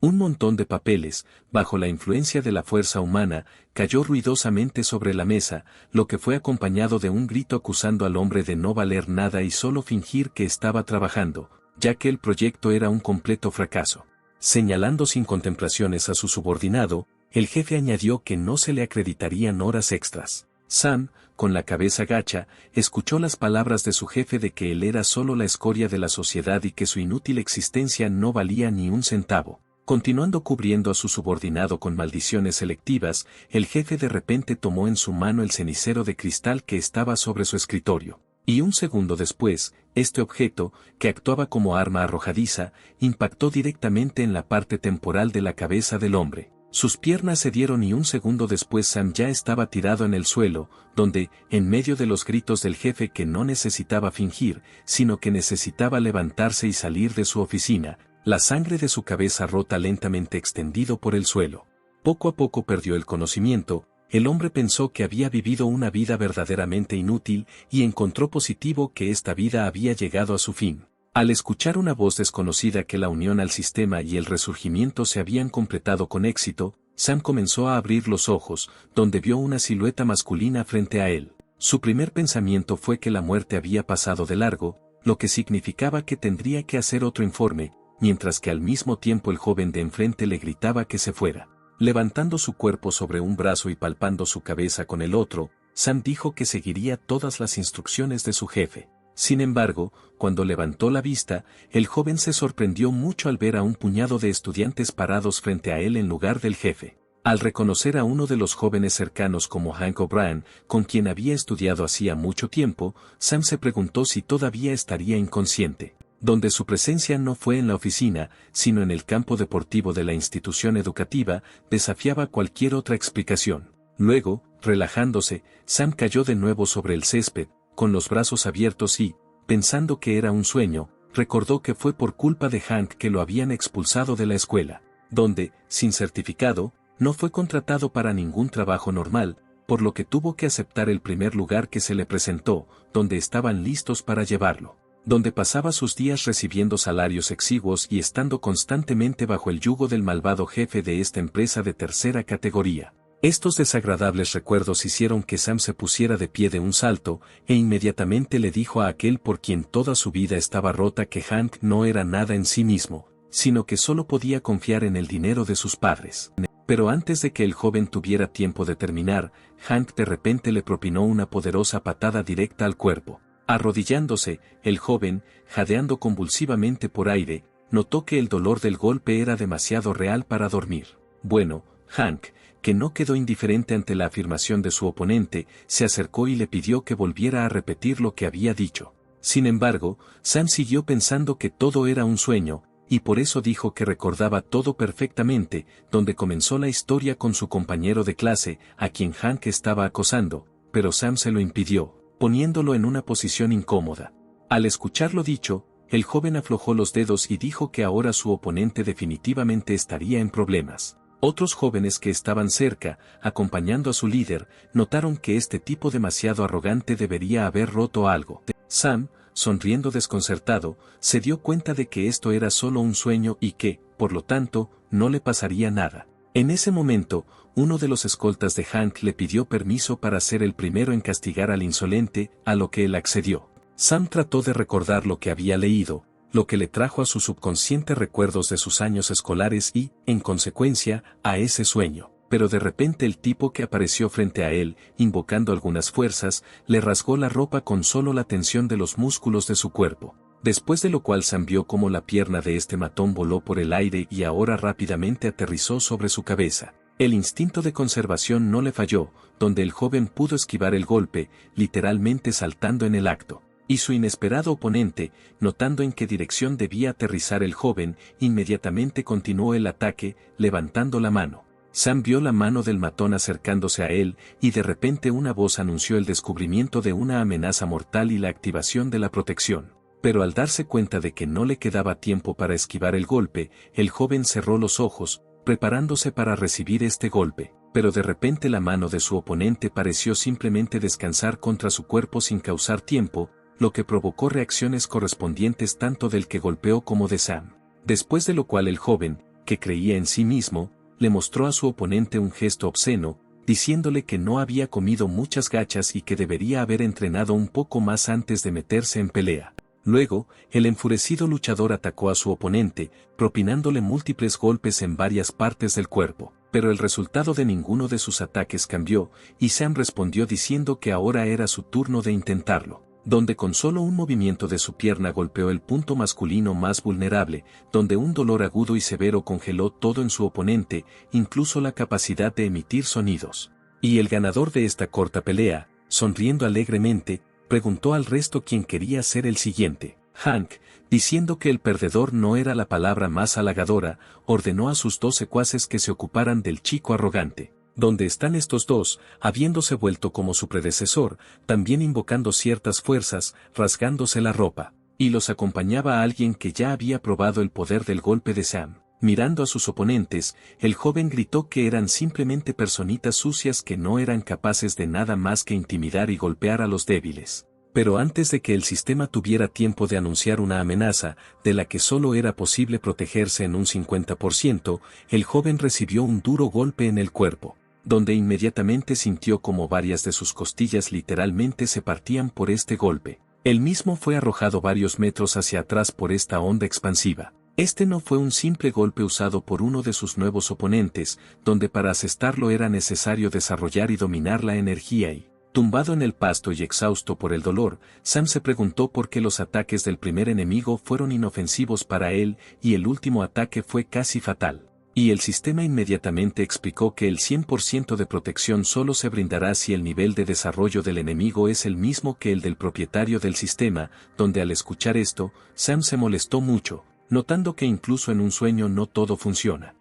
Un montón de papeles, bajo la influencia de la fuerza humana, cayó ruidosamente sobre la mesa, lo que fue acompañado de un grito acusando al hombre de no valer nada y solo fingir que estaba trabajando, ya que el proyecto era un completo fracaso. Señalando sin contemplaciones a su subordinado, el jefe añadió que no se le acreditarían horas extras. Sam, con la cabeza gacha, escuchó las palabras de su jefe de que él era solo la escoria de la sociedad y que su inútil existencia no valía ni un centavo. Continuando cubriendo a su subordinado con maldiciones selectivas, el jefe de repente tomó en su mano el cenicero de cristal que estaba sobre su escritorio. Y un segundo después, este objeto, que actuaba como arma arrojadiza, impactó directamente en la parte temporal de la cabeza del hombre. Sus piernas cedieron y un segundo después Sam ya estaba tirado en el suelo, donde, en medio de los gritos del jefe que no necesitaba fingir, sino que necesitaba levantarse y salir de su oficina, la sangre de su cabeza rota lentamente extendido por el suelo. Poco a poco perdió el conocimiento, el hombre pensó que había vivido una vida verdaderamente inútil y encontró positivo que esta vida había llegado a su fin. Al escuchar una voz desconocida que la unión al sistema y el resurgimiento se habían completado con éxito, Sam comenzó a abrir los ojos, donde vio una silueta masculina frente a él. Su primer pensamiento fue que la muerte había pasado de largo, lo que significaba que tendría que hacer otro informe, mientras que al mismo tiempo el joven de enfrente le gritaba que se fuera. Levantando su cuerpo sobre un brazo y palpando su cabeza con el otro, Sam dijo que seguiría todas las instrucciones de su jefe. Sin embargo, cuando levantó la vista, el joven se sorprendió mucho al ver a un puñado de estudiantes parados frente a él en lugar del jefe. Al reconocer a uno de los jóvenes cercanos como Hank O'Brien, con quien había estudiado hacía mucho tiempo, Sam se preguntó si todavía estaría inconsciente. Donde su presencia no fue en la oficina, sino en el campo deportivo de la institución educativa, desafiaba cualquier otra explicación. Luego, relajándose, Sam cayó de nuevo sobre el césped, con los brazos abiertos y, pensando que era un sueño, recordó que fue por culpa de Hank que lo habían expulsado de la escuela, donde, sin certificado, no fue contratado para ningún trabajo normal, por lo que tuvo que aceptar el primer lugar que se le presentó, donde estaban listos para llevarlo. Donde pasaba sus días recibiendo salarios exiguos y estando constantemente bajo el yugo del malvado jefe de esta empresa de tercera categoría. Estos desagradables recuerdos hicieron que Sam se pusiera de pie de un salto, e inmediatamente le dijo a aquel por quien toda su vida estaba rota que Hank no era nada en sí mismo, sino que solo podía confiar en el dinero de sus padres. Pero antes de que el joven tuviera tiempo de terminar, Hank de repente le propinó una poderosa patada directa al cuerpo. Arrodillándose, el joven, jadeando convulsivamente por aire, notó que el dolor del golpe era demasiado real para dormir. Bueno, Hank, que no quedó indiferente ante la afirmación de su oponente, se acercó y le pidió que volviera a repetir lo que había dicho. Sin embargo, Sam siguió pensando que todo era un sueño, y por eso dijo que recordaba todo perfectamente, donde comenzó la historia con su compañero de clase, a quien Hank estaba acosando, pero Sam se lo impidió, poniéndolo en una posición incómoda. Al escuchar lo dicho, el joven aflojó los dedos y dijo que ahora su oponente definitivamente estaría en problemas. Otros jóvenes que estaban cerca, acompañando a su líder, notaron que este tipo demasiado arrogante debería haber roto algo. Sam, sonriendo desconcertado, se dio cuenta de que esto era solo un sueño y que, por lo tanto, no le pasaría nada. En ese momento, uno de los escoltas de Hank le pidió permiso para ser el primero en castigar al insolente, a lo que él accedió. Sam trató de recordar lo que había leído, lo que le trajo a su subconsciente recuerdos de sus años escolares y, en consecuencia, a ese sueño. Pero de repente el tipo que apareció frente a él, invocando algunas fuerzas, le rasgó la ropa con solo la tensión de los músculos de su cuerpo. Después de lo cual Sam vio cómo la pierna de este matón voló por el aire y ahora rápidamente aterrizó sobre su cabeza. El instinto de conservación no le falló, donde el joven pudo esquivar el golpe, literalmente saltando en el acto. Y su inesperado oponente, notando en qué dirección debía aterrizar el joven, inmediatamente continuó el ataque, levantando la mano. Sam vio la mano del matón acercándose a él, y de repente una voz anunció el descubrimiento de una amenaza mortal y la activación de la protección. Pero al darse cuenta de que no le quedaba tiempo para esquivar el golpe, el joven cerró los ojos, preparándose para recibir este golpe, pero de repente la mano de su oponente pareció simplemente descansar contra su cuerpo sin causar tiempo, lo que provocó reacciones correspondientes tanto del que golpeó como de Sam. Después de lo cual el joven, que creía en sí mismo, le mostró a su oponente un gesto obsceno, diciéndole que no había comido muchas gachas y que debería haber entrenado un poco más antes de meterse en pelea. Luego, el enfurecido luchador atacó a su oponente, propinándole múltiples golpes en varias partes del cuerpo, pero el resultado de ninguno de sus ataques cambió, y Sam respondió diciendo que ahora era su turno de intentarlo, donde con solo un movimiento de su pierna golpeó el punto masculino más vulnerable, donde un dolor agudo y severo congeló todo en su oponente, incluso la capacidad de emitir sonidos. Y el ganador de esta corta pelea, sonriendo alegremente, preguntó al resto quién quería ser el siguiente. Hank, diciendo que el perdedor no era la palabra más halagadora, ordenó a sus 2 secuaces que se ocuparan del chico arrogante. ¿Dónde están estos dos? Habiéndose vuelto como su predecesor, también invocando ciertas fuerzas, rasgándose la ropa. Y los acompañaba alguien que ya había probado el poder del golpe de Sam. Mirando a sus oponentes, el joven gritó que eran simplemente personitas sucias que no eran capaces de nada más que intimidar y golpear a los débiles. Pero antes de que el sistema tuviera tiempo de anunciar una amenaza, de la que solo era posible protegerse en un 50%, el joven recibió un duro golpe en el cuerpo, donde inmediatamente sintió como varias de sus costillas literalmente se partían por este golpe. Él mismo fue arrojado varios metros hacia atrás por esta onda expansiva. Este no fue un simple golpe usado por uno de sus nuevos oponentes, donde para asestarlo era necesario desarrollar y dominar la energía y, tumbado en el pasto y exhausto por el dolor, Sam se preguntó por qué los ataques del primer enemigo fueron inofensivos para él y el último ataque fue casi fatal. Y el sistema inmediatamente explicó que el 100% de protección solo se brindará si el nivel de desarrollo del enemigo es el mismo que el del propietario del sistema, donde al escuchar esto, Sam se molestó mucho, notando que incluso en un sueño no todo funciona.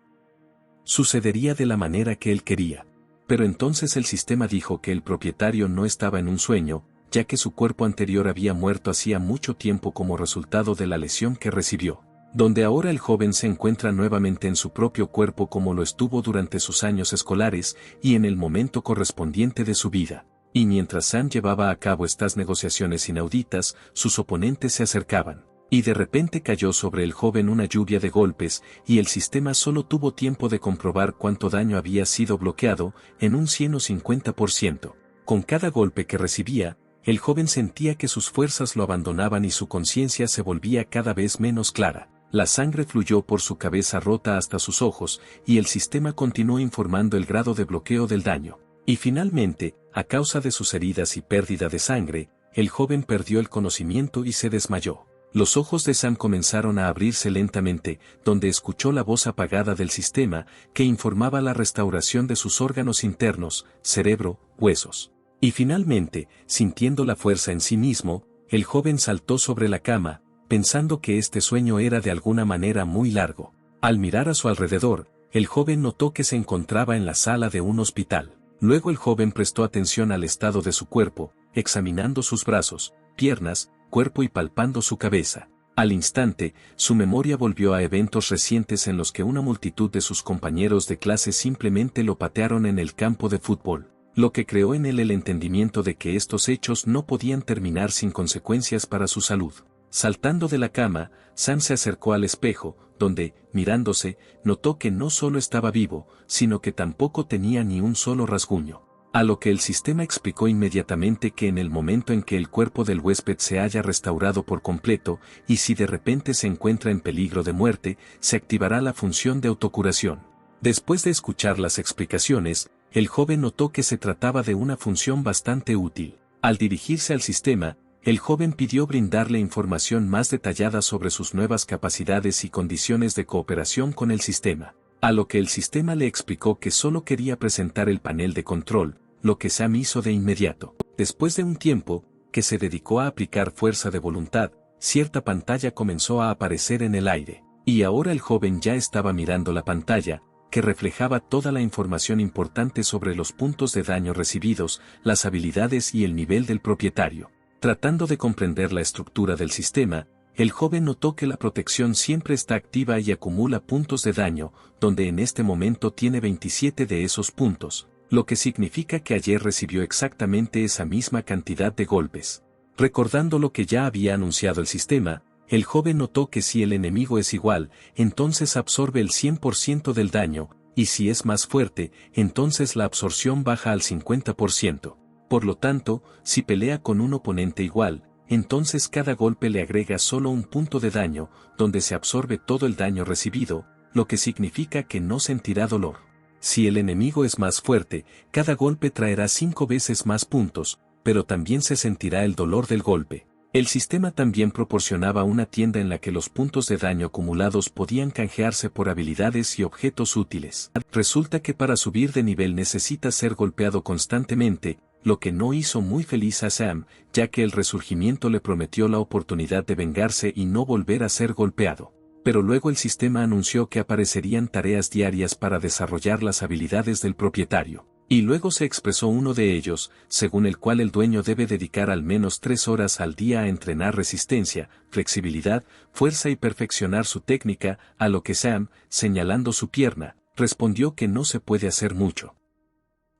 Sucedería de la manera que él quería. Pero entonces el sistema dijo que el propietario no estaba en un sueño, ya que su cuerpo anterior había muerto hacía mucho tiempo como resultado de la lesión que recibió, donde ahora el joven se encuentra nuevamente en su propio cuerpo como lo estuvo durante sus años escolares y en el momento correspondiente de su vida. Y mientras Sam llevaba a cabo estas negociaciones inauditas, sus oponentes se acercaban. Y de repente cayó sobre el joven una lluvia de golpes, y el sistema solo tuvo tiempo de comprobar cuánto daño había sido bloqueado, en un 150%. Con cada golpe que recibía, el joven sentía que sus fuerzas lo abandonaban y su conciencia se volvía cada vez menos clara. La sangre fluyó por su cabeza rota hasta sus ojos, y el sistema continuó informando el grado de bloqueo del daño. Y finalmente, a causa de sus heridas y pérdida de sangre, el joven perdió el conocimiento y se desmayó. Los ojos de Sam comenzaron a abrirse lentamente, donde escuchó la voz apagada del sistema, que informaba la restauración de sus órganos internos, cerebro, huesos. Y finalmente, sintiendo la fuerza en sí mismo, el joven saltó sobre la cama, pensando que este sueño era de alguna manera muy largo. Al mirar a su alrededor, el joven notó que se encontraba en la sala de un hospital. Luego el joven prestó atención al estado de su cuerpo, examinando sus brazos, piernas, cuerpo y palpando su cabeza. Al instante, su memoria volvió a eventos recientes en los que una multitud de sus compañeros de clase simplemente lo patearon en el campo de fútbol, lo que creó en él el entendimiento de que estos hechos no podían terminar sin consecuencias para su salud. Saltando de la cama, Sam se acercó al espejo, donde, mirándose, notó que no solo estaba vivo, sino que tampoco tenía ni un solo rasguño. A lo que el sistema explicó inmediatamente que en el momento en que el cuerpo del huésped se haya restaurado por completo, y si de repente se encuentra en peligro de muerte, se activará la función de autocuración. Después de escuchar las explicaciones, el joven notó que se trataba de una función bastante útil. Al dirigirse al sistema, el joven pidió brindarle información más detallada sobre sus nuevas capacidades y condiciones de cooperación con el sistema. A lo que el sistema le explicó que solo quería presentar el panel de control, lo que Sam hizo de inmediato. Después de un tiempo, que se dedicó a aplicar fuerza de voluntad, cierta pantalla comenzó a aparecer en el aire. Y ahora el joven ya estaba mirando la pantalla, que reflejaba toda la información importante sobre los puntos de daño recibidos, las habilidades y el nivel del propietario. Tratando de comprender la estructura del sistema, el joven notó que la protección siempre está activa y acumula puntos de daño, donde en este momento tiene 27 de esos puntos, lo que significa que ayer recibió exactamente esa misma cantidad de golpes. Recordando lo que ya había anunciado el sistema, el joven notó que si el enemigo es igual, entonces absorbe el 100% del daño, y si es más fuerte, entonces la absorción baja al 50%. Por lo tanto, si pelea con un oponente igual, entonces cada golpe le agrega solo un punto de daño, donde se absorbe todo el daño recibido, lo que significa que no sentirá dolor. Si el enemigo es más fuerte, cada golpe traerá 5 veces más puntos, pero también se sentirá el dolor del golpe. El sistema también proporcionaba una tienda en la que los puntos de daño acumulados podían canjearse por habilidades y objetos útiles. Resulta que para subir de nivel necesita ser golpeado constantemente, lo que no hizo muy feliz a Sam, ya que el resurgimiento le prometió la oportunidad de vengarse y no volver a ser golpeado. Pero luego el sistema anunció que aparecerían tareas diarias para desarrollar las habilidades del propietario. Y luego se expresó uno de ellos, según el cual el dueño debe dedicar al menos 3 horas al día a entrenar resistencia, flexibilidad, fuerza y perfeccionar su técnica, a lo que Sam, señalando su pierna, respondió que no se puede hacer mucho.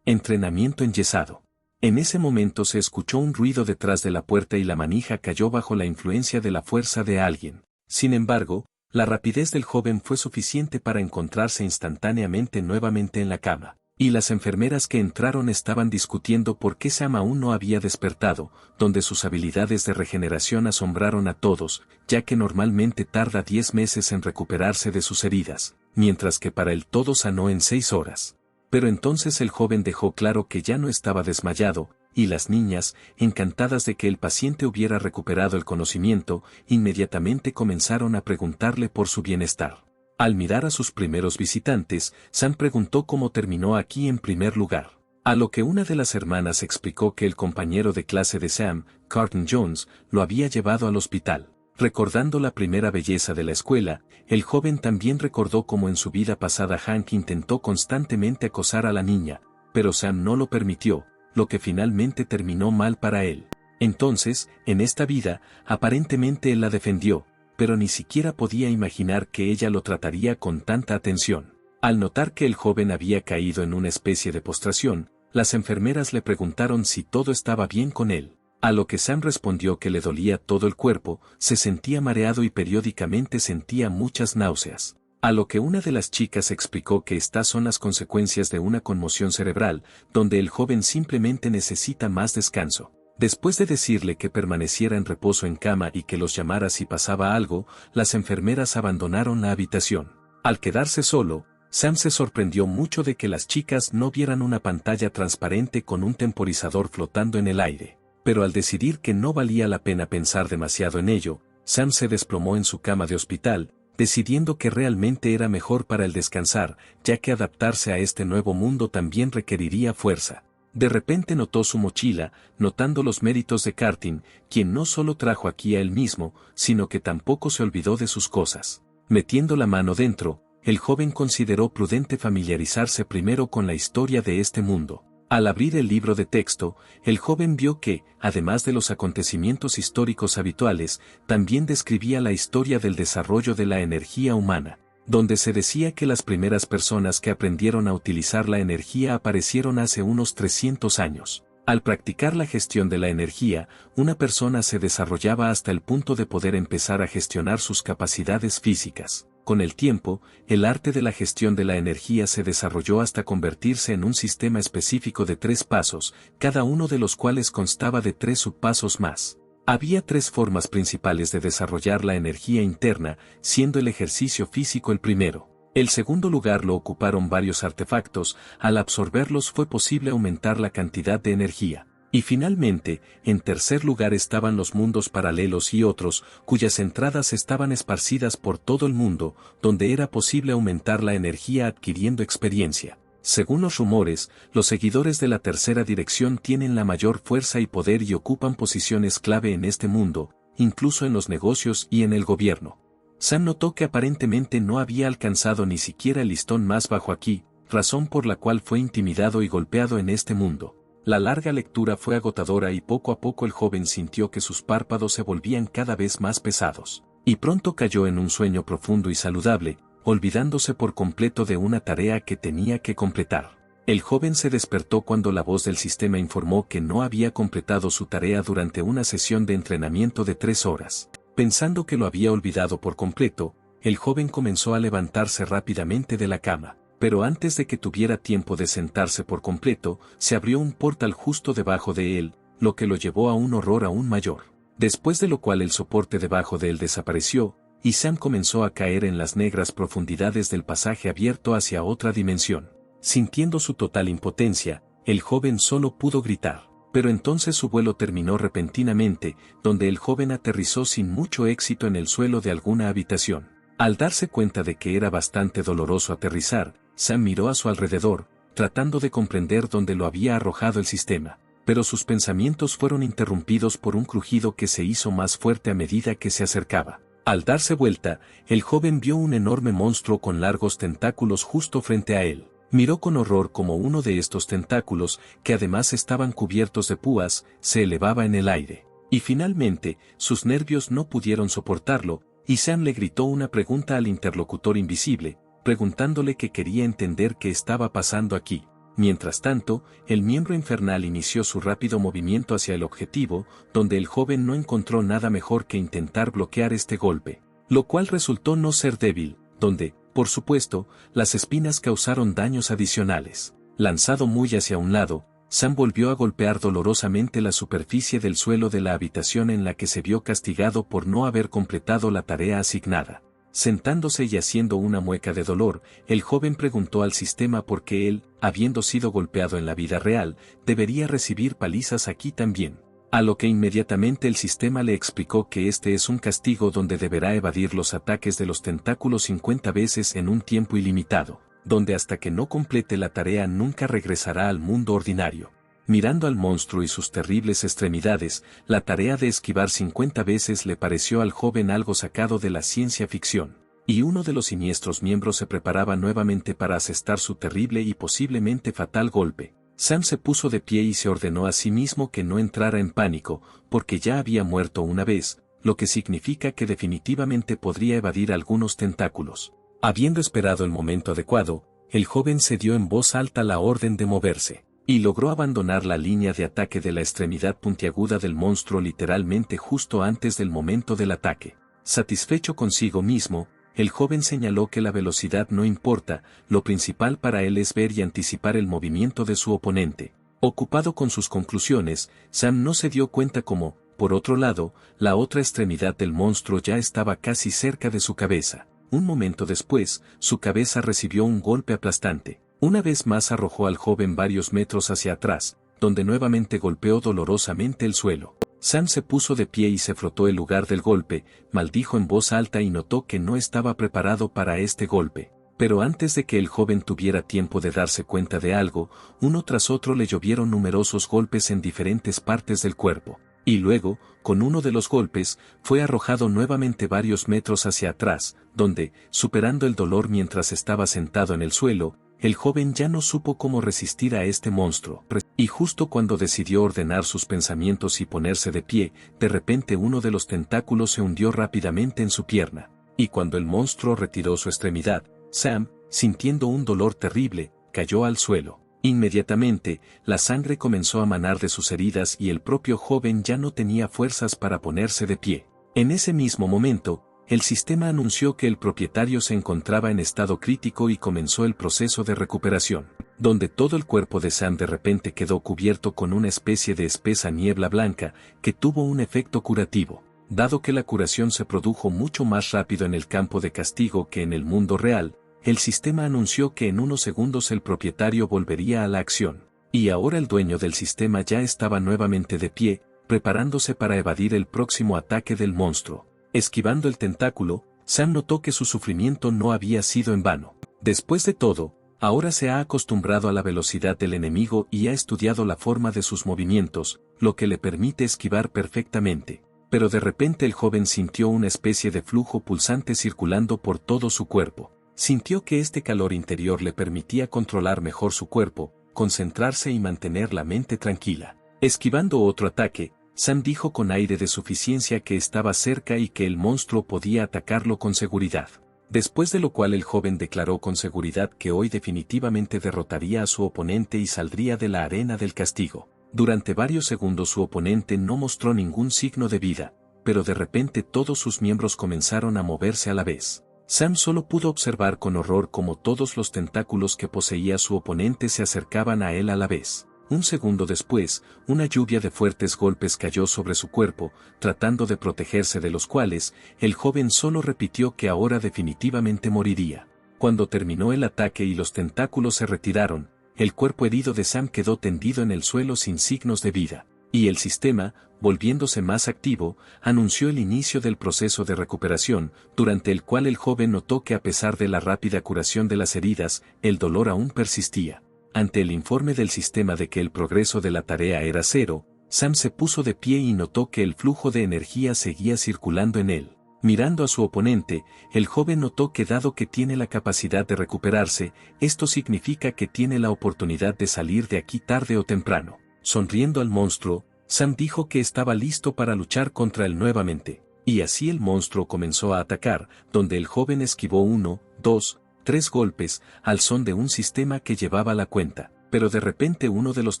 Entrenamiento enyesado. En ese momento se escuchó un ruido detrás de la puerta y la manija cayó bajo la influencia de la fuerza de alguien. Sin embargo, la rapidez del joven fue suficiente para encontrarse instantáneamente nuevamente en la cama. Y las enfermeras que entraron estaban discutiendo por qué Sam aún no había despertado, donde sus habilidades de regeneración asombraron a todos, ya que normalmente tarda 10 meses en recuperarse de sus heridas, mientras que para él todo sanó en 6 horas. Pero entonces el joven dejó claro que ya no estaba desmayado, y las niñas, encantadas de que el paciente hubiera recuperado el conocimiento, inmediatamente comenzaron a preguntarle por su bienestar. Al mirar a sus primeros visitantes, Sam preguntó cómo terminó aquí en primer lugar. A lo que una de las hermanas explicó que el compañero de clase de Sam, Carlton Jones, lo había llevado al hospital. Recordando la primera belleza de la escuela, el joven también recordó cómo en su vida pasada Hank intentó constantemente acosar a la niña, pero Sam no lo permitió, lo que finalmente terminó mal para él. Entonces, en esta vida, aparentemente él la defendió, pero ni siquiera podía imaginar que ella lo trataría con tanta atención. Al notar que el joven había caído en una especie de postración, las enfermeras le preguntaron si todo estaba bien con él. A lo que Sam respondió que le dolía todo el cuerpo, se sentía mareado y periódicamente sentía muchas náuseas. A lo que una de las chicas explicó que estas son las consecuencias de una conmoción cerebral, donde el joven simplemente necesita más descanso. Después de decirle que permaneciera en reposo en cama y que los llamara si pasaba algo, las enfermeras abandonaron la habitación. Al quedarse solo, Sam se sorprendió mucho de que las chicas no vieran una pantalla transparente con un temporizador flotando en el aire. Pero al decidir que no valía la pena pensar demasiado en ello, Sam se desplomó en su cama de hospital, decidiendo que realmente era mejor para él descansar, ya que adaptarse a este nuevo mundo también requeriría fuerza. De repente notó su mochila, notando los méritos de Carlton, quien no solo trajo aquí a él mismo, sino que tampoco se olvidó de sus cosas. Metiendo la mano dentro, el joven consideró prudente familiarizarse primero con la historia de este mundo. Al abrir el libro de texto, el joven vio que, además de los acontecimientos históricos habituales, también describía la historia del desarrollo de la energía humana, donde se decía que las primeras personas que aprendieron a utilizar la energía aparecieron hace unos 300 años. Al practicar la gestión de la energía, una persona se desarrollaba hasta el punto de poder empezar a gestionar sus capacidades físicas. Con el tiempo, el arte de la gestión de la energía se desarrolló hasta convertirse en un sistema específico de 3 pasos, cada uno de los cuales constaba de 3 subpasos más. Había 3 formas principales de desarrollar la energía interna, siendo el ejercicio físico el primero. El segundo lugar lo ocuparon varios artefactos, al absorberlos fue posible aumentar la cantidad de energía. Y finalmente, en tercer lugar estaban los mundos paralelos y otros, cuyas entradas estaban esparcidas por todo el mundo, donde era posible aumentar la energía adquiriendo experiencia. Según los rumores, los seguidores de la tercera dirección tienen la mayor fuerza y poder y ocupan posiciones clave en este mundo, incluso en los negocios y en el gobierno. Sam notó que aparentemente no había alcanzado ni siquiera el listón más bajo aquí, razón por la cual fue intimidado y golpeado en este mundo. La larga lectura fue agotadora y poco a poco el joven sintió que sus párpados se volvían cada vez más pesados, y pronto cayó en un sueño profundo y saludable, olvidándose por completo de una tarea que tenía que completar. El joven se despertó cuando la voz del sistema informó que no había completado su tarea durante una sesión de entrenamiento de 3 horas. Pensando que lo había olvidado por completo, el joven comenzó a levantarse rápidamente de la cama, pero antes de que tuviera tiempo de sentarse por completo, se abrió un portal justo debajo de él, lo que lo llevó a un horror aún mayor. Después de lo cual el soporte debajo de él desapareció, y Sam comenzó a caer en las negras profundidades del pasaje abierto hacia otra dimensión. Sintiendo su total impotencia, el joven solo pudo gritar. Pero entonces su vuelo terminó repentinamente, donde el joven aterrizó sin mucho éxito en el suelo de alguna habitación. Al darse cuenta de que era bastante doloroso aterrizar, Sam miró a su alrededor, tratando de comprender dónde lo había arrojado el sistema. Pero sus pensamientos fueron interrumpidos por un crujido que se hizo más fuerte a medida que se acercaba. Al darse vuelta, el joven vio un enorme monstruo con largos tentáculos justo frente a él. Miró con horror como uno de estos tentáculos, que además estaban cubiertos de púas, se elevaba en el aire. Y finalmente, sus nervios no pudieron soportarlo, y Sam le gritó una pregunta al interlocutor invisible, preguntándole qué quería entender qué estaba pasando aquí. Mientras tanto, el miembro infernal inició su rápido movimiento hacia el objetivo, donde el joven no encontró nada mejor que intentar bloquear este golpe, lo cual resultó no ser débil, donde, por supuesto, las espinas causaron daños adicionales. Lanzado muy hacia un lado, Sam volvió a golpear dolorosamente la superficie del suelo de la habitación en la que se vio castigado por no haber completado la tarea asignada. Sentándose y haciendo una mueca de dolor, el joven preguntó al sistema por qué él, habiendo sido golpeado en la vida real, debería recibir palizas aquí también. A lo que inmediatamente el sistema le explicó que este es un castigo donde deberá evadir los ataques de los tentáculos 50 veces en un tiempo ilimitado, donde hasta que no complete la tarea nunca regresará al mundo ordinario. Mirando al monstruo y sus terribles extremidades, la tarea de esquivar 50 veces le pareció al joven algo sacado de la ciencia ficción, y uno de los siniestros miembros se preparaba nuevamente para asestar su terrible y posiblemente fatal golpe. Sam se puso de pie y se ordenó a sí mismo que no entrara en pánico, porque ya había muerto una vez, lo que significa que definitivamente podría evadir algunos tentáculos. Habiendo esperado el momento adecuado, el joven se dio en voz alta la orden de moverse, y logró abandonar la línea de ataque de la extremidad puntiaguda del monstruo literalmente justo antes del momento del ataque. Satisfecho consigo mismo, el joven señaló que la velocidad no importa, lo principal para él es ver y anticipar el movimiento de su oponente. Ocupado con sus conclusiones, Sam no se dio cuenta cómo, por otro lado, la otra extremidad del monstruo ya estaba casi cerca de su cabeza. Un momento después, su cabeza recibió un golpe aplastante. Una vez más arrojó al joven varios metros hacia atrás, donde nuevamente golpeó dolorosamente el suelo. Sam se puso de pie y se frotó el lugar del golpe, maldijo en voz alta y notó que no estaba preparado para este golpe. Pero antes de que el joven tuviera tiempo de darse cuenta de algo, uno tras otro le llovieron numerosos golpes en diferentes partes del cuerpo. Y luego, con uno de los golpes, fue arrojado nuevamente varios metros hacia atrás, donde, superando el dolor mientras estaba sentado en el suelo, el joven ya no supo cómo resistir a este monstruo. Y justo cuando decidió ordenar sus pensamientos y ponerse de pie, de repente uno de los tentáculos se hundió rápidamente en su pierna. Y cuando el monstruo retiró su extremidad, Sam, sintiendo un dolor terrible, cayó al suelo. Inmediatamente, la sangre comenzó a manar de sus heridas y el propio joven ya no tenía fuerzas para ponerse de pie. En ese mismo momento, el sistema anunció que el propietario se encontraba en estado crítico y comenzó el proceso de recuperación, donde todo el cuerpo de Sam de repente quedó cubierto con una especie de espesa niebla blanca, que tuvo un efecto curativo. Dado que la curación se produjo mucho más rápido en el campo de castigo que en el mundo real, el sistema anunció que en unos segundos el propietario volvería a la acción. Y ahora el dueño del sistema ya estaba nuevamente de pie, preparándose para evadir el próximo ataque del monstruo. Esquivando el tentáculo, Sam notó que su sufrimiento no había sido en vano. Después de todo, ahora se ha acostumbrado a la velocidad del enemigo y ha estudiado la forma de sus movimientos, lo que le permite esquivar perfectamente. Pero de repente el joven sintió una especie de flujo pulsante circulando por todo su cuerpo. Sintió que este calor interior le permitía controlar mejor su cuerpo, concentrarse y mantener la mente tranquila. Esquivando otro ataque, Sam dijo con aire de suficiencia que estaba cerca y que el monstruo podía atacarlo con seguridad. Después de lo cual el joven declaró con seguridad que hoy definitivamente derrotaría a su oponente y saldría de la arena del castigo. Durante varios segundos su oponente no mostró ningún signo de vida, pero de repente todos sus miembros comenzaron a moverse a la vez. Sam solo pudo observar con horror cómo todos los tentáculos que poseía su oponente se acercaban a él a la vez. Un segundo después, una lluvia de fuertes golpes cayó sobre su cuerpo, tratando de protegerse de los cuales, el joven solo repitió que ahora definitivamente moriría. Cuando terminó el ataque y los tentáculos se retiraron, el cuerpo herido de Sam quedó tendido en el suelo sin signos de vida, y el sistema, volviéndose más activo, anunció el inicio del proceso de recuperación, durante el cual el joven notó que a pesar de la rápida curación de las heridas, el dolor aún persistía. Ante el informe del sistema de que el progreso de la tarea era cero, Sam se puso de pie y notó que el flujo de energía seguía circulando en él. Mirando a su oponente, el joven notó que dado que tiene la capacidad de recuperarse, esto significa que tiene la oportunidad de salir de aquí tarde o temprano. Sonriendo al monstruo, Sam dijo que estaba listo para luchar contra él nuevamente, y así el monstruo comenzó a atacar, donde el joven esquivó 1, 2, 3 golpes, al son de un sistema que llevaba la cuenta, pero de repente uno de los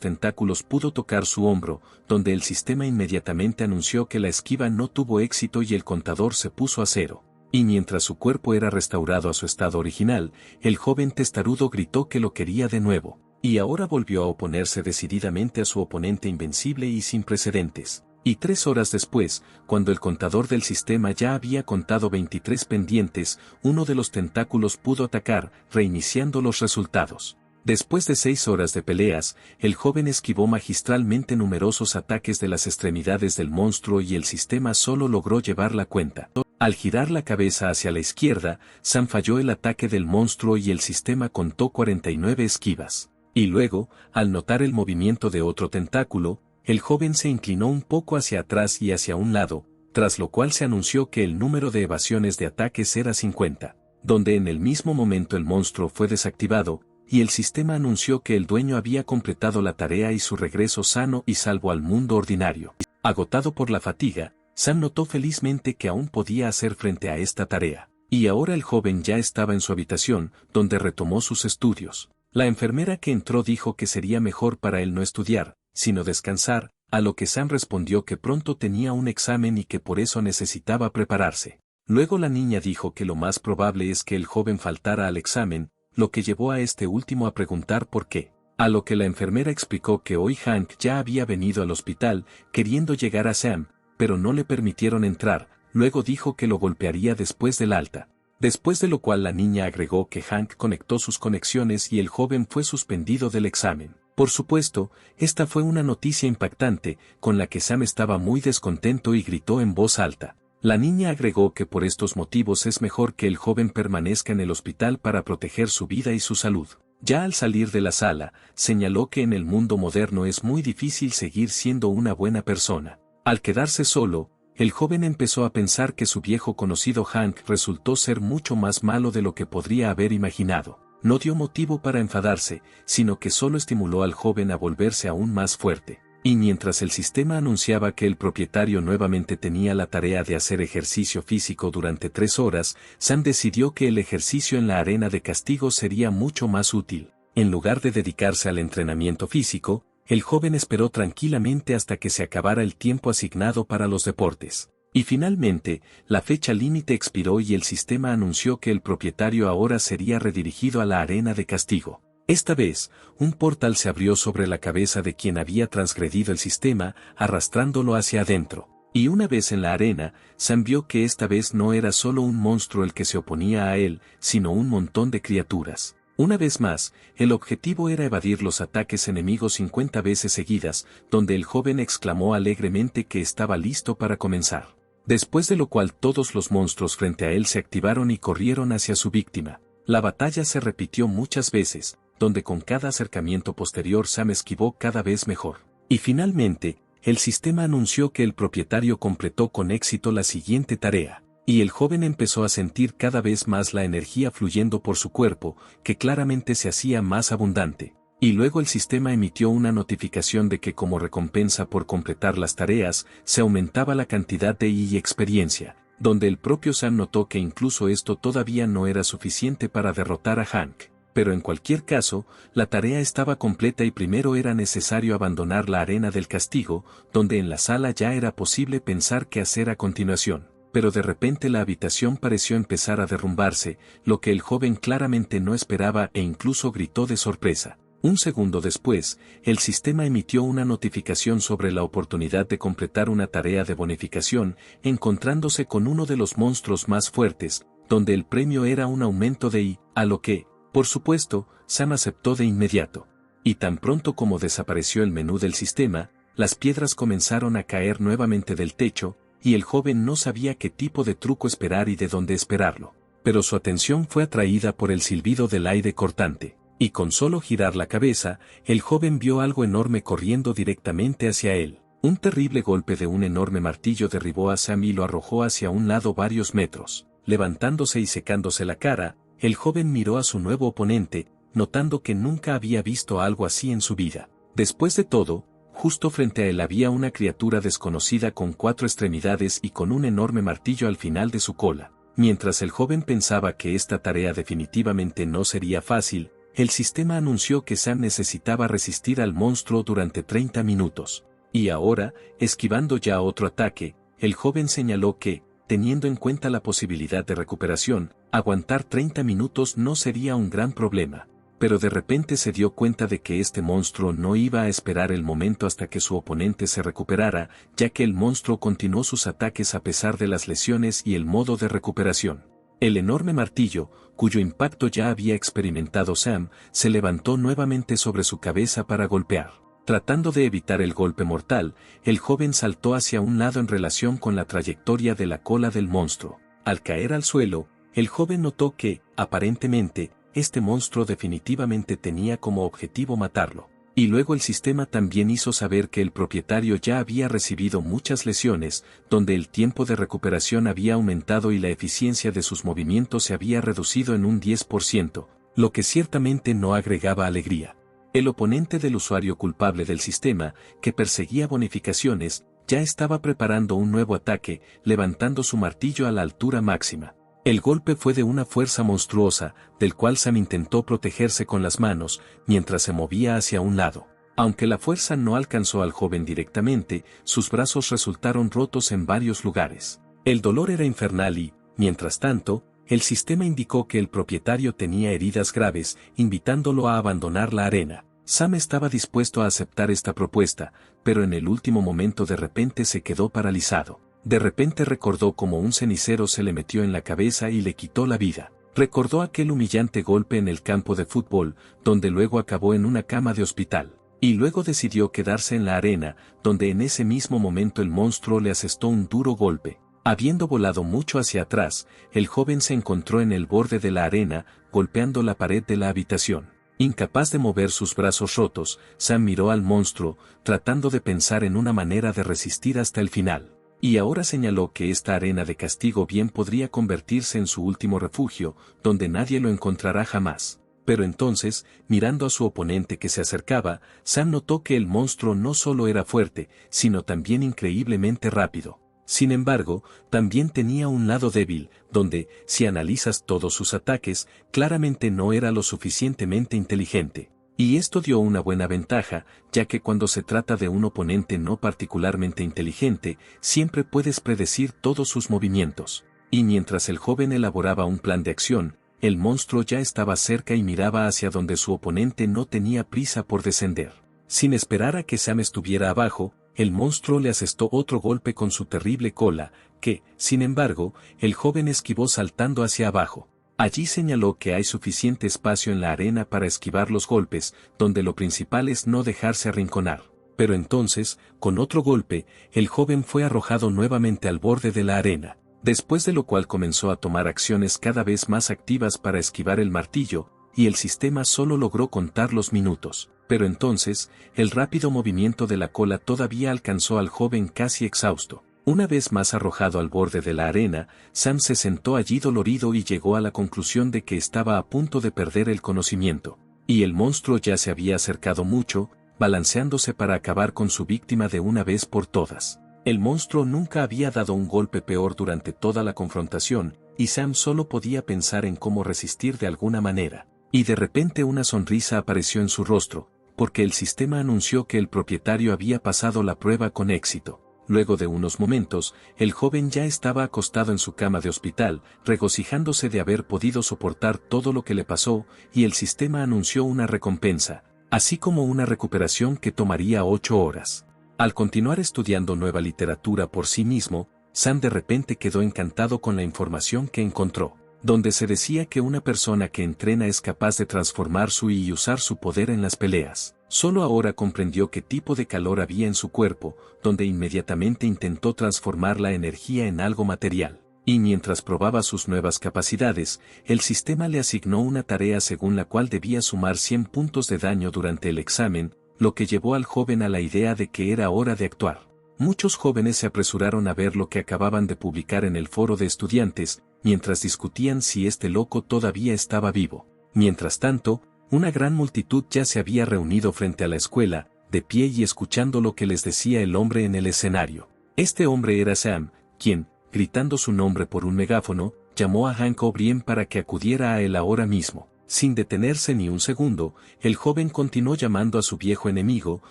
tentáculos pudo tocar su hombro, donde el sistema inmediatamente anunció que la esquiva no tuvo éxito y el contador se puso a 0. Y mientras su cuerpo era restaurado a su estado original, el joven testarudo gritó que lo quería de nuevo, y ahora volvió a oponerse decididamente a su oponente invencible y sin precedentes. Y 3 horas después, cuando el contador del sistema ya había contado 23 pendientes, uno de los tentáculos pudo atacar, reiniciando los resultados. Después de 6 horas de peleas, el joven esquivó magistralmente numerosos ataques de las extremidades del monstruo y el sistema solo logró llevar la cuenta. Al girar la cabeza hacia la izquierda, Sam falló el ataque del monstruo y el sistema contó 49 esquivas. Y luego, al notar el movimiento de otro tentáculo, el joven se inclinó un poco hacia atrás y hacia un lado, tras lo cual se anunció que el número de evasiones de ataques era 50, donde en el mismo momento el monstruo fue desactivado, y el sistema anunció que el dueño había completado la tarea y su regreso sano y salvo al mundo ordinario. Agotado por la fatiga, Sam notó felizmente que aún podía hacer frente a esta tarea, y ahora el joven ya estaba en su habitación, donde retomó sus estudios. La enfermera que entró dijo que sería mejor para él no estudiar, sino descansar, a lo que Sam respondió que pronto tenía un examen y que por eso necesitaba prepararse. Luego la niña dijo que lo más probable es que el joven faltara al examen, lo que llevó a este último a preguntar por qué. A lo que la enfermera explicó que hoy Hank ya había venido al hospital, queriendo llegar a Sam, pero no le permitieron entrar, luego dijo que lo golpearía después del alta. Después de lo cual la niña agregó que Hank conectó sus conexiones y el joven fue suspendido del examen. Por supuesto, esta fue una noticia impactante, con la que Sam estaba muy descontento y gritó en voz alta. La niña agregó que por estos motivos es mejor que el joven permanezca en el hospital para proteger su vida y su salud. Ya al salir de la sala, señaló que en el mundo moderno es muy difícil seguir siendo una buena persona. Al quedarse solo, el joven empezó a pensar que su viejo conocido Hank resultó ser mucho más malo de lo que podría haber imaginado. No dio motivo para enfadarse, sino que solo estimuló al joven a volverse aún más fuerte. Y mientras el sistema anunciaba que el propietario nuevamente tenía la tarea de hacer ejercicio físico durante 3 horas, Sam decidió que el ejercicio en la arena de castigo sería mucho más útil. En lugar de dedicarse al entrenamiento físico, el joven esperó tranquilamente hasta que se acabara el tiempo asignado para los deportes. Y finalmente, la fecha límite expiró y el sistema anunció que el propietario ahora sería redirigido a la arena de castigo. Esta vez, un portal se abrió sobre la cabeza de quien había transgredido el sistema, arrastrándolo hacia adentro. Y una vez en la arena, Sam vio que esta vez no era solo un monstruo el que se oponía a él, sino un montón de criaturas. Una vez más, el objetivo era evadir los ataques enemigos 50 veces seguidas, donde el joven exclamó alegremente que estaba listo para comenzar. Después de lo cual todos los monstruos frente a él se activaron y corrieron hacia su víctima. La batalla se repitió muchas veces, donde con cada acercamiento posterior Sam esquivó cada vez mejor. Y finalmente, el sistema anunció que el propietario completó con éxito la siguiente tarea, y el joven empezó a sentir cada vez más la energía fluyendo por su cuerpo, que claramente se hacía más abundante. Y luego el sistema emitió una notificación de que como recompensa por completar las tareas, se aumentaba la cantidad de y experiencia, donde el propio Sam notó que incluso esto todavía no era suficiente para derrotar a Hank. Pero en cualquier caso, la tarea estaba completa y primero era necesario abandonar la arena del castigo, donde en la sala ya era posible pensar qué hacer a continuación. Pero de repente la habitación pareció empezar a derrumbarse, lo que el joven claramente no esperaba e incluso gritó de sorpresa. Un segundo después, el sistema emitió una notificación sobre la oportunidad de completar una tarea de bonificación, encontrándose con uno de los monstruos más fuertes, donde el premio era un aumento de I, a lo que, por supuesto, Sam aceptó de inmediato. Y tan pronto como desapareció el menú del sistema, las piedras comenzaron a caer nuevamente del techo, y el joven no sabía qué tipo de truco esperar y de dónde esperarlo. Pero su atención fue atraída por el silbido del aire cortante, y con solo girar la cabeza, el joven vio algo enorme corriendo directamente hacia él. Un terrible golpe de un enorme martillo derribó a Sam y lo arrojó hacia un lado varios metros. Levantándose y secándose la cara, el joven miró a su nuevo oponente, notando que nunca había visto algo así en su vida. Después de todo, justo frente a él había una criatura desconocida con 4 extremidades y con un enorme martillo al final de su cola. Mientras el joven pensaba que esta tarea definitivamente no sería fácil, el sistema anunció que Sam necesitaba resistir al monstruo durante 30 minutos. Y ahora, esquivando ya otro ataque, el joven señaló que, teniendo en cuenta la posibilidad de recuperación, aguantar 30 minutos no sería un gran problema. Pero de repente se dio cuenta de que este monstruo no iba a esperar el momento hasta que su oponente se recuperara, ya que el monstruo continuó sus ataques a pesar de las lesiones y el modo de recuperación. El enorme martillo, cuyo impacto ya había experimentado Sam, se levantó nuevamente sobre su cabeza para golpear. Tratando de evitar el golpe mortal, el joven saltó hacia un lado en relación con la trayectoria de la cola del monstruo. Al caer al suelo, el joven notó que, aparentemente, este monstruo definitivamente tenía como objetivo matarlo. Y luego el sistema también hizo saber que el propietario ya había recibido muchas lesiones, donde el tiempo de recuperación había aumentado y la eficiencia de sus movimientos se había reducido en un 10%, lo que ciertamente no agregaba alegría. El oponente del usuario culpable del sistema, que perseguía bonificaciones, ya estaba preparando un nuevo ataque, levantando su martillo a la altura máxima. El golpe fue de una fuerza monstruosa, del cual Sam intentó protegerse con las manos, mientras se movía hacia un lado. Aunque la fuerza no alcanzó al joven directamente, sus brazos resultaron rotos en varios lugares. El dolor era infernal y, mientras tanto, el sistema indicó que el propietario tenía heridas graves, invitándolo a abandonar la arena. Sam estaba dispuesto a aceptar esta propuesta, pero en el último momento de repente se quedó paralizado. De repente recordó cómo un cenicero se le metió en la cabeza y le quitó la vida. Recordó aquel humillante golpe en el campo de fútbol, donde luego acabó en una cama de hospital. Y luego decidió quedarse en la arena, donde en ese mismo momento el monstruo le asestó un duro golpe. Habiendo volado mucho hacia atrás, el joven se encontró en el borde de la arena, golpeando la pared de la habitación. Incapaz de mover sus brazos rotos, Sam miró al monstruo, tratando de pensar en una manera de resistir hasta el final. Y ahora señaló que esta arena de castigo bien podría convertirse en su último refugio, donde nadie lo encontrará jamás. Pero entonces, mirando a su oponente que se acercaba, Sam notó que el monstruo no solo era fuerte, sino también increíblemente rápido. Sin embargo, también tenía un lado débil, donde, si analizas todos sus ataques, claramente no era lo suficientemente inteligente. Y esto dio una buena ventaja, ya que cuando se trata de un oponente no particularmente inteligente, siempre puedes predecir todos sus movimientos. Y mientras el joven elaboraba un plan de acción, el monstruo ya estaba cerca y miraba hacia donde su oponente no tenía prisa por descender. Sin esperar a que Sam estuviera abajo, el monstruo le asestó otro golpe con su terrible cola, que, sin embargo, el joven esquivó saltando hacia abajo. Allí señaló que hay suficiente espacio en la arena para esquivar los golpes, donde lo principal es no dejarse arrinconar. Pero entonces, con otro golpe, el joven fue arrojado nuevamente al borde de la arena, después de lo cual comenzó a tomar acciones cada vez más activas para esquivar el martillo, y el sistema solo logró contar los minutos. Pero entonces, el rápido movimiento de la cola todavía alcanzó al joven casi exhausto. Una vez más arrojado al borde de la arena, Sam se sentó allí dolorido y llegó a la conclusión de que estaba a punto de perder el conocimiento. Y el monstruo ya se había acercado mucho, balanceándose para acabar con su víctima de una vez por todas. El monstruo nunca había dado un golpe peor durante toda la confrontación, y Sam solo podía pensar en cómo resistir de alguna manera. Y de repente una sonrisa apareció en su rostro, porque el sistema anunció que el propietario había pasado la prueba con éxito. Luego de unos momentos, el joven ya estaba acostado en su cama de hospital, regocijándose de haber podido soportar todo lo que le pasó, y el sistema anunció una recompensa, así como una recuperación que tomaría 8 horas. Al continuar estudiando nueva literatura por sí mismo, Sam de repente quedó encantado con la información que encontró, donde se decía que una persona que entrena es capaz de transformar su y usar su poder en las peleas. Solo ahora comprendió qué tipo de calor había en su cuerpo, donde inmediatamente intentó transformar la energía en algo material. Y mientras probaba sus nuevas capacidades, el sistema le asignó una tarea según la cual debía sumar 100 puntos de daño durante el examen, lo que llevó al joven a la idea de que era hora de actuar. Muchos jóvenes se apresuraron a ver lo que acababan de publicar en el foro de estudiantes, mientras discutían si este loco todavía estaba vivo. Mientras tanto, una gran multitud ya se había reunido frente a la escuela, de pie y escuchando lo que les decía el hombre en el escenario. Este hombre era Sam, quien, gritando su nombre por un megáfono, llamó a Hank O'Brien para que acudiera a él ahora mismo. Sin detenerse ni un segundo, el joven continuó llamando a su viejo enemigo,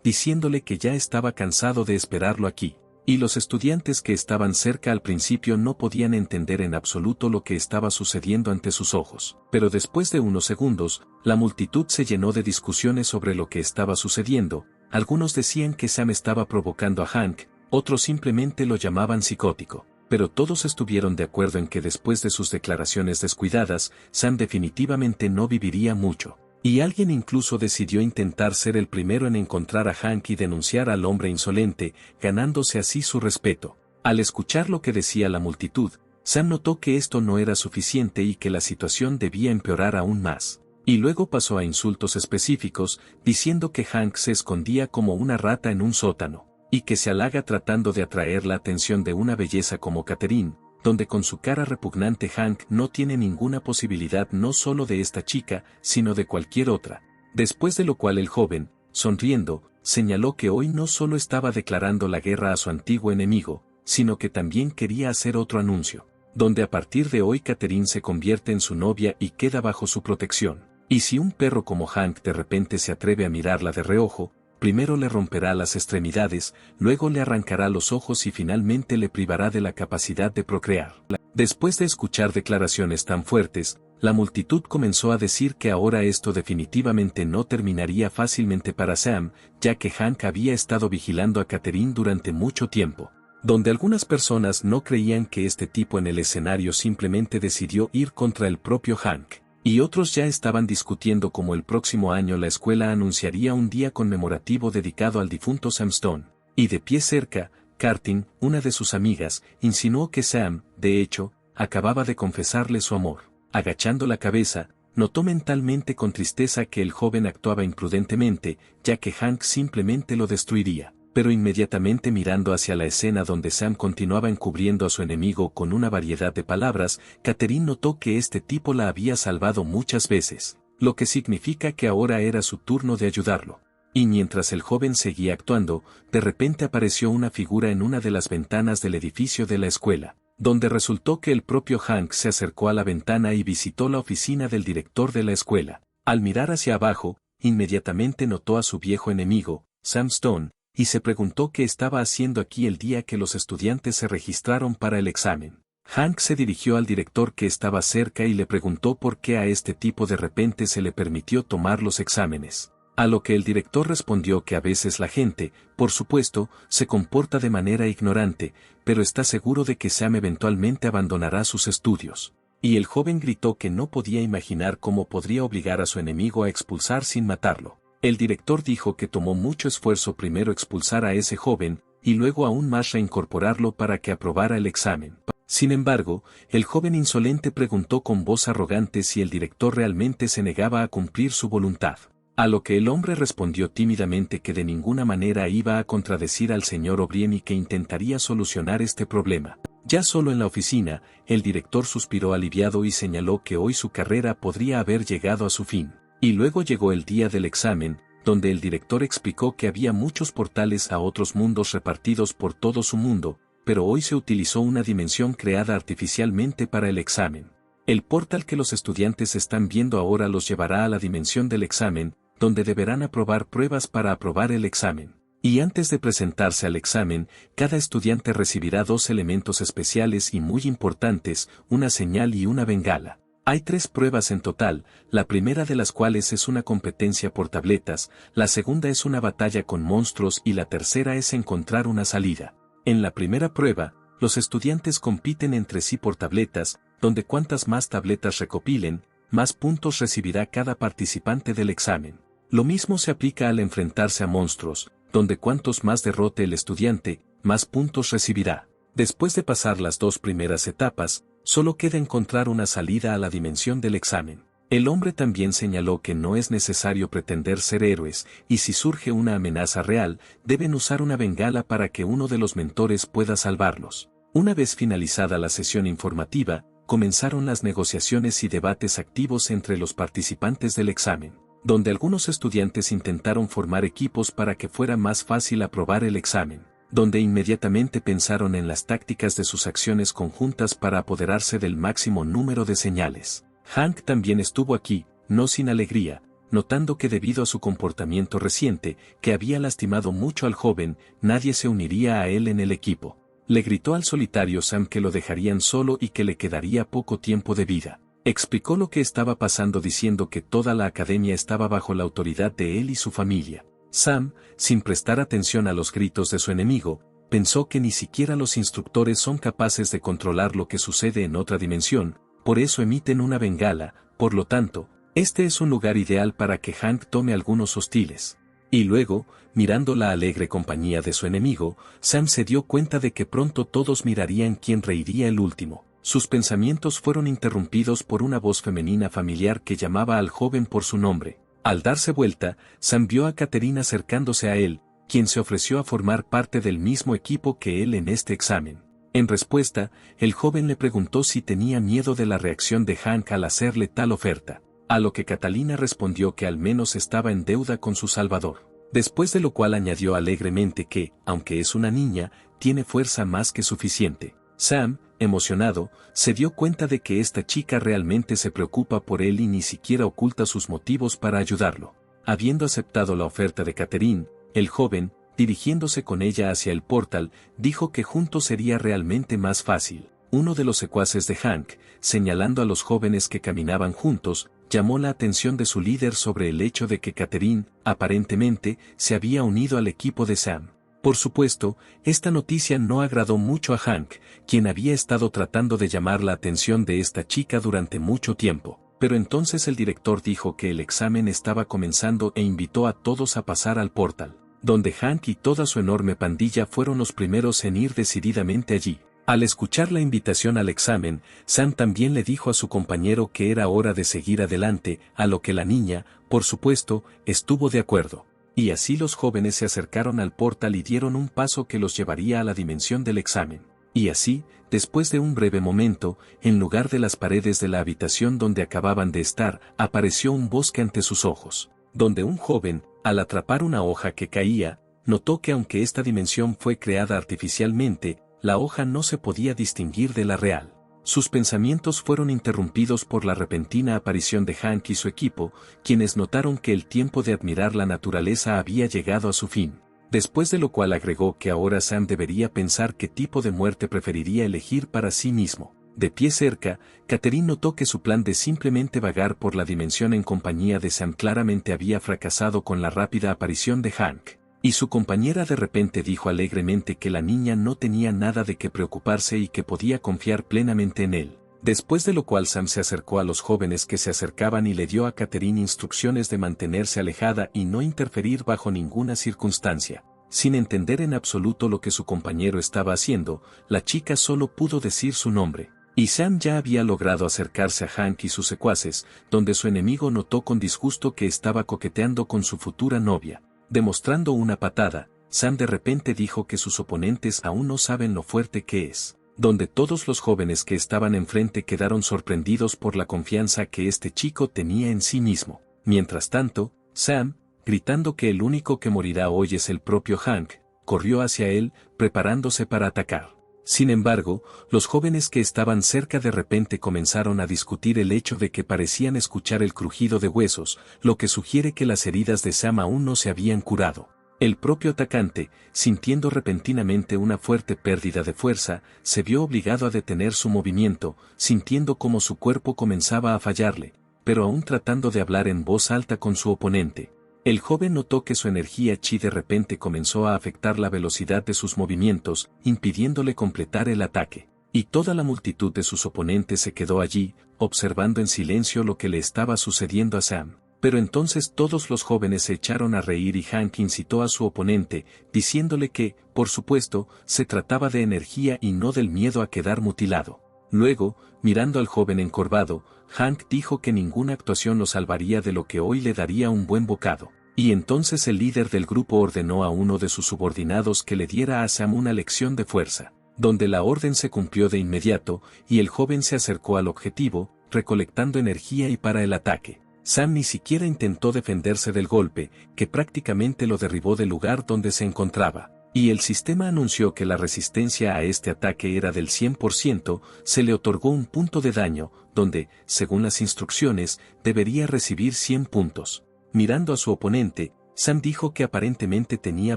diciéndole que ya estaba cansado de esperarlo aquí. Y los estudiantes que estaban cerca al principio no podían entender en absoluto lo que estaba sucediendo ante sus ojos. Pero después de unos segundos, la multitud se llenó de discusiones sobre lo que estaba sucediendo. Algunos decían que Sam estaba provocando a Hank, otros simplemente lo llamaban psicótico. Pero todos estuvieron de acuerdo en que después de sus declaraciones descuidadas, Sam definitivamente no viviría mucho. Y alguien incluso decidió intentar ser el primero en encontrar a Hank y denunciar al hombre insolente, ganándose así su respeto. Al escuchar lo que decía la multitud, Sam notó que esto no era suficiente y que la situación debía empeorar aún más. Y luego pasó a insultos específicos, diciendo que Hank se escondía como una rata en un sótano, y que se halaga tratando de atraer la atención de una belleza como Catherine, donde con su cara repugnante Hank no tiene ninguna posibilidad no solo de esta chica, sino de cualquier otra. Después de lo cual el joven, sonriendo, señaló que hoy no solo estaba declarando la guerra a su antiguo enemigo, sino que también quería hacer otro anuncio, donde a partir de hoy Catherine se convierte en su novia y queda bajo su protección. Y si un perro como Hank de repente se atreve a mirarla de reojo, primero le romperá las extremidades, luego le arrancará los ojos y finalmente le privará de la capacidad de procrear. Después de escuchar declaraciones tan fuertes, la multitud comenzó a decir que ahora esto definitivamente no terminaría fácilmente para Sam, ya que Hank había estado vigilando a Catherine durante mucho tiempo. Donde algunas personas no creían que este tipo en el escenario simplemente decidió ir contra el propio Hank. Y otros ya estaban discutiendo cómo el próximo año la escuela anunciaría un día conmemorativo dedicado al difunto Sam Stone. Y de pie cerca, Cartin, una de sus amigas, insinuó que Sam, de hecho, acababa de confesarle su amor. Agachando la cabeza, notó mentalmente con tristeza que el joven actuaba imprudentemente, ya que Hank simplemente lo destruiría. Pero inmediatamente mirando hacia la escena donde Sam continuaba encubriendo a su enemigo con una variedad de palabras, Catherine notó que este tipo la había salvado muchas veces, lo que significa que ahora era su turno de ayudarlo. Y mientras el joven seguía actuando, de repente apareció una figura en una de las ventanas del edificio de la escuela, donde resultó que el propio Hank se acercó a la ventana y visitó la oficina del director de la escuela. Al mirar hacia abajo, inmediatamente notó a su viejo enemigo, Sam Stone, y se preguntó qué estaba haciendo aquí el día que los estudiantes se registraron para el examen. Hank se dirigió al director que estaba cerca y le preguntó por qué a este tipo de repente se le permitió tomar los exámenes. A lo que el director respondió que a veces la gente, por supuesto, se comporta de manera ignorante, pero está seguro de que Sam eventualmente abandonará sus estudios. Y el joven gritó que no podía imaginar cómo podría obligar a su enemigo a expulsar sin matarlo. El director dijo que tomó mucho esfuerzo primero expulsar a ese joven, y luego aún más reincorporarlo para que aprobara el examen. Sin embargo, el joven insolente preguntó con voz arrogante si el director realmente se negaba a cumplir su voluntad. A lo que el hombre respondió tímidamente que de ninguna manera iba a contradecir al señor O'Brien y que intentaría solucionar este problema. Ya solo en la oficina, el director suspiró aliviado y señaló que hoy su carrera podría haber llegado a su fin. Y luego llegó el día del examen, donde el director explicó que había muchos portales a otros mundos repartidos por todo su mundo, pero hoy se utilizó una dimensión creada artificialmente para el examen. El portal que los estudiantes están viendo ahora los llevará a la dimensión del examen, donde deberán aprobar pruebas para aprobar el examen. Y antes de presentarse al examen, cada estudiante recibirá 2 elementos especiales y muy importantes, una señal y una bengala. Hay 3 pruebas en total, la primera de las cuales es una competencia por tabletas, la segunda es una batalla con monstruos y la tercera es encontrar una salida. En la primera prueba, los estudiantes compiten entre sí por tabletas, donde cuantas más tabletas recopilen, más puntos recibirá cada participante del examen. Lo mismo se aplica al enfrentarse a monstruos, donde cuantos más derrote el estudiante, más puntos recibirá. Después de pasar las 2 primeras etapas, solo queda encontrar una salida a la dimensión del examen. El hombre también señaló que no es necesario pretender ser héroes, y si surge una amenaza real, deben usar una bengala para que uno de los mentores pueda salvarlos. Una vez finalizada la sesión informativa, comenzaron las negociaciones y debates activos entre los participantes del examen, donde algunos estudiantes intentaron formar equipos para que fuera más fácil aprobar el examen, donde inmediatamente pensaron en las tácticas de sus acciones conjuntas para apoderarse del máximo número de señales. Hank también estuvo aquí, no sin alegría, notando que debido a su comportamiento reciente, que había lastimado mucho al joven, nadie se uniría a él en el equipo. Le gritó al solitario Sam que lo dejarían solo y que le quedaría poco tiempo de vida. Explicó lo que estaba pasando diciendo que toda la academia estaba bajo la autoridad de él y su familia. Sam, sin prestar atención a los gritos de su enemigo, pensó que ni siquiera los instructores son capaces de controlar lo que sucede en otra dimensión, por eso emiten una bengala, por lo tanto, este es un lugar ideal para que Hank tome algunos hostiles. Y luego, mirando la alegre compañía de su enemigo, Sam se dio cuenta de que pronto todos mirarían quién reiría el último. Sus pensamientos fueron interrumpidos por una voz femenina familiar que llamaba al joven por su nombre. Al darse vuelta, Sam vio a Catherine acercándose a él, quien se ofreció a formar parte del mismo equipo que él en este examen. En respuesta, el joven le preguntó si tenía miedo de la reacción de Hank al hacerle tal oferta, a lo que Catalina respondió que al menos estaba en deuda con su salvador. Después de lo cual añadió alegremente que, aunque es una niña, tiene fuerza más que suficiente. Sam, emocionado, se dio cuenta de que esta chica realmente se preocupa por él y ni siquiera oculta sus motivos para ayudarlo. Habiendo aceptado la oferta de Catherine, el joven, dirigiéndose con ella hacia el portal, dijo que juntos sería realmente más fácil. Uno de los secuaces de Hank, señalando a los jóvenes que caminaban juntos, llamó la atención de su líder sobre el hecho de que Catherine, aparentemente, se había unido al equipo de Sam. Por supuesto, esta noticia no agradó mucho a Hank, quien había estado tratando de llamar la atención de esta chica durante mucho tiempo. Pero entonces el director dijo que el examen estaba comenzando e invitó a todos a pasar al portal, donde Hank y toda su enorme pandilla fueron los primeros en ir decididamente allí. Al escuchar la invitación al examen, Sam también le dijo a su compañero que era hora de seguir adelante, a lo que la niña, por supuesto, estuvo de acuerdo. Y así los jóvenes se acercaron al portal y dieron un paso que los llevaría a la dimensión del examen. Y así, después de un breve momento, en lugar de las paredes de la habitación donde acababan de estar, apareció un bosque ante sus ojos, donde un joven, al atrapar una hoja que caía, notó que aunque esta dimensión fue creada artificialmente, la hoja no se podía distinguir de la real. Sus pensamientos fueron interrumpidos por la repentina aparición de Hank y su equipo, quienes notaron que el tiempo de admirar la naturaleza había llegado a su fin. Después de lo cual agregó que ahora Sam debería pensar qué tipo de muerte preferiría elegir para sí mismo. De pie cerca, Catherine notó que su plan de simplemente vagar por la dimensión en compañía de Sam claramente había fracasado con la rápida aparición de Hank. Y su compañera de repente dijo alegremente que la niña no tenía nada de qué preocuparse y que podía confiar plenamente en él. Después de lo cual Sam se acercó a los jóvenes que se acercaban y le dio a Catherine instrucciones de mantenerse alejada y no interferir bajo ninguna circunstancia. Sin entender en absoluto lo que su compañero estaba haciendo, la chica solo pudo decir su nombre. Y Sam ya había logrado acercarse a Hank y sus secuaces, donde su enemigo notó con disgusto que estaba coqueteando con su futura novia. Demostrando una patada, Sam de repente dijo que sus oponentes aún no saben lo fuerte que es, donde todos los jóvenes que estaban enfrente quedaron sorprendidos por la confianza que este chico tenía en sí mismo. Mientras tanto, Sam, gritando que el único que morirá hoy es el propio Hank, corrió hacia él, preparándose para atacar. Sin embargo, los jóvenes que estaban cerca de repente comenzaron a discutir el hecho de que parecían escuchar el crujido de huesos, lo que sugiere que las heridas de Sam aún no se habían curado. El propio atacante, sintiendo repentinamente una fuerte pérdida de fuerza, se vio obligado a detener su movimiento, sintiendo como su cuerpo comenzaba a fallarle, pero aún tratando de hablar en voz alta con su oponente. El joven notó que su energía chi de repente comenzó a afectar la velocidad de sus movimientos, impidiéndole completar el ataque. Y toda la multitud de sus oponentes se quedó allí, observando en silencio lo que le estaba sucediendo a Sam. Pero entonces todos los jóvenes se echaron a reír y Hank incitó a su oponente, diciéndole que, por supuesto, se trataba de energía y no del miedo a quedar mutilado. Luego, mirando al joven encorvado, Hank dijo que ninguna actuación lo salvaría de lo que hoy le daría un buen bocado. Y entonces el líder del grupo ordenó a uno de sus subordinados que le diera a Sam una lección de fuerza, donde la orden se cumplió de inmediato, y el joven se acercó al objetivo, recolectando energía y para el ataque. Sam ni siquiera intentó defenderse del golpe, que prácticamente lo derribó del lugar donde se encontraba. Y el sistema anunció que la resistencia a este ataque era del 100%, se le otorgó un punto de daño, donde, según las instrucciones, debería recibir 100 puntos. Mirando a su oponente, Sam dijo que aparentemente tenía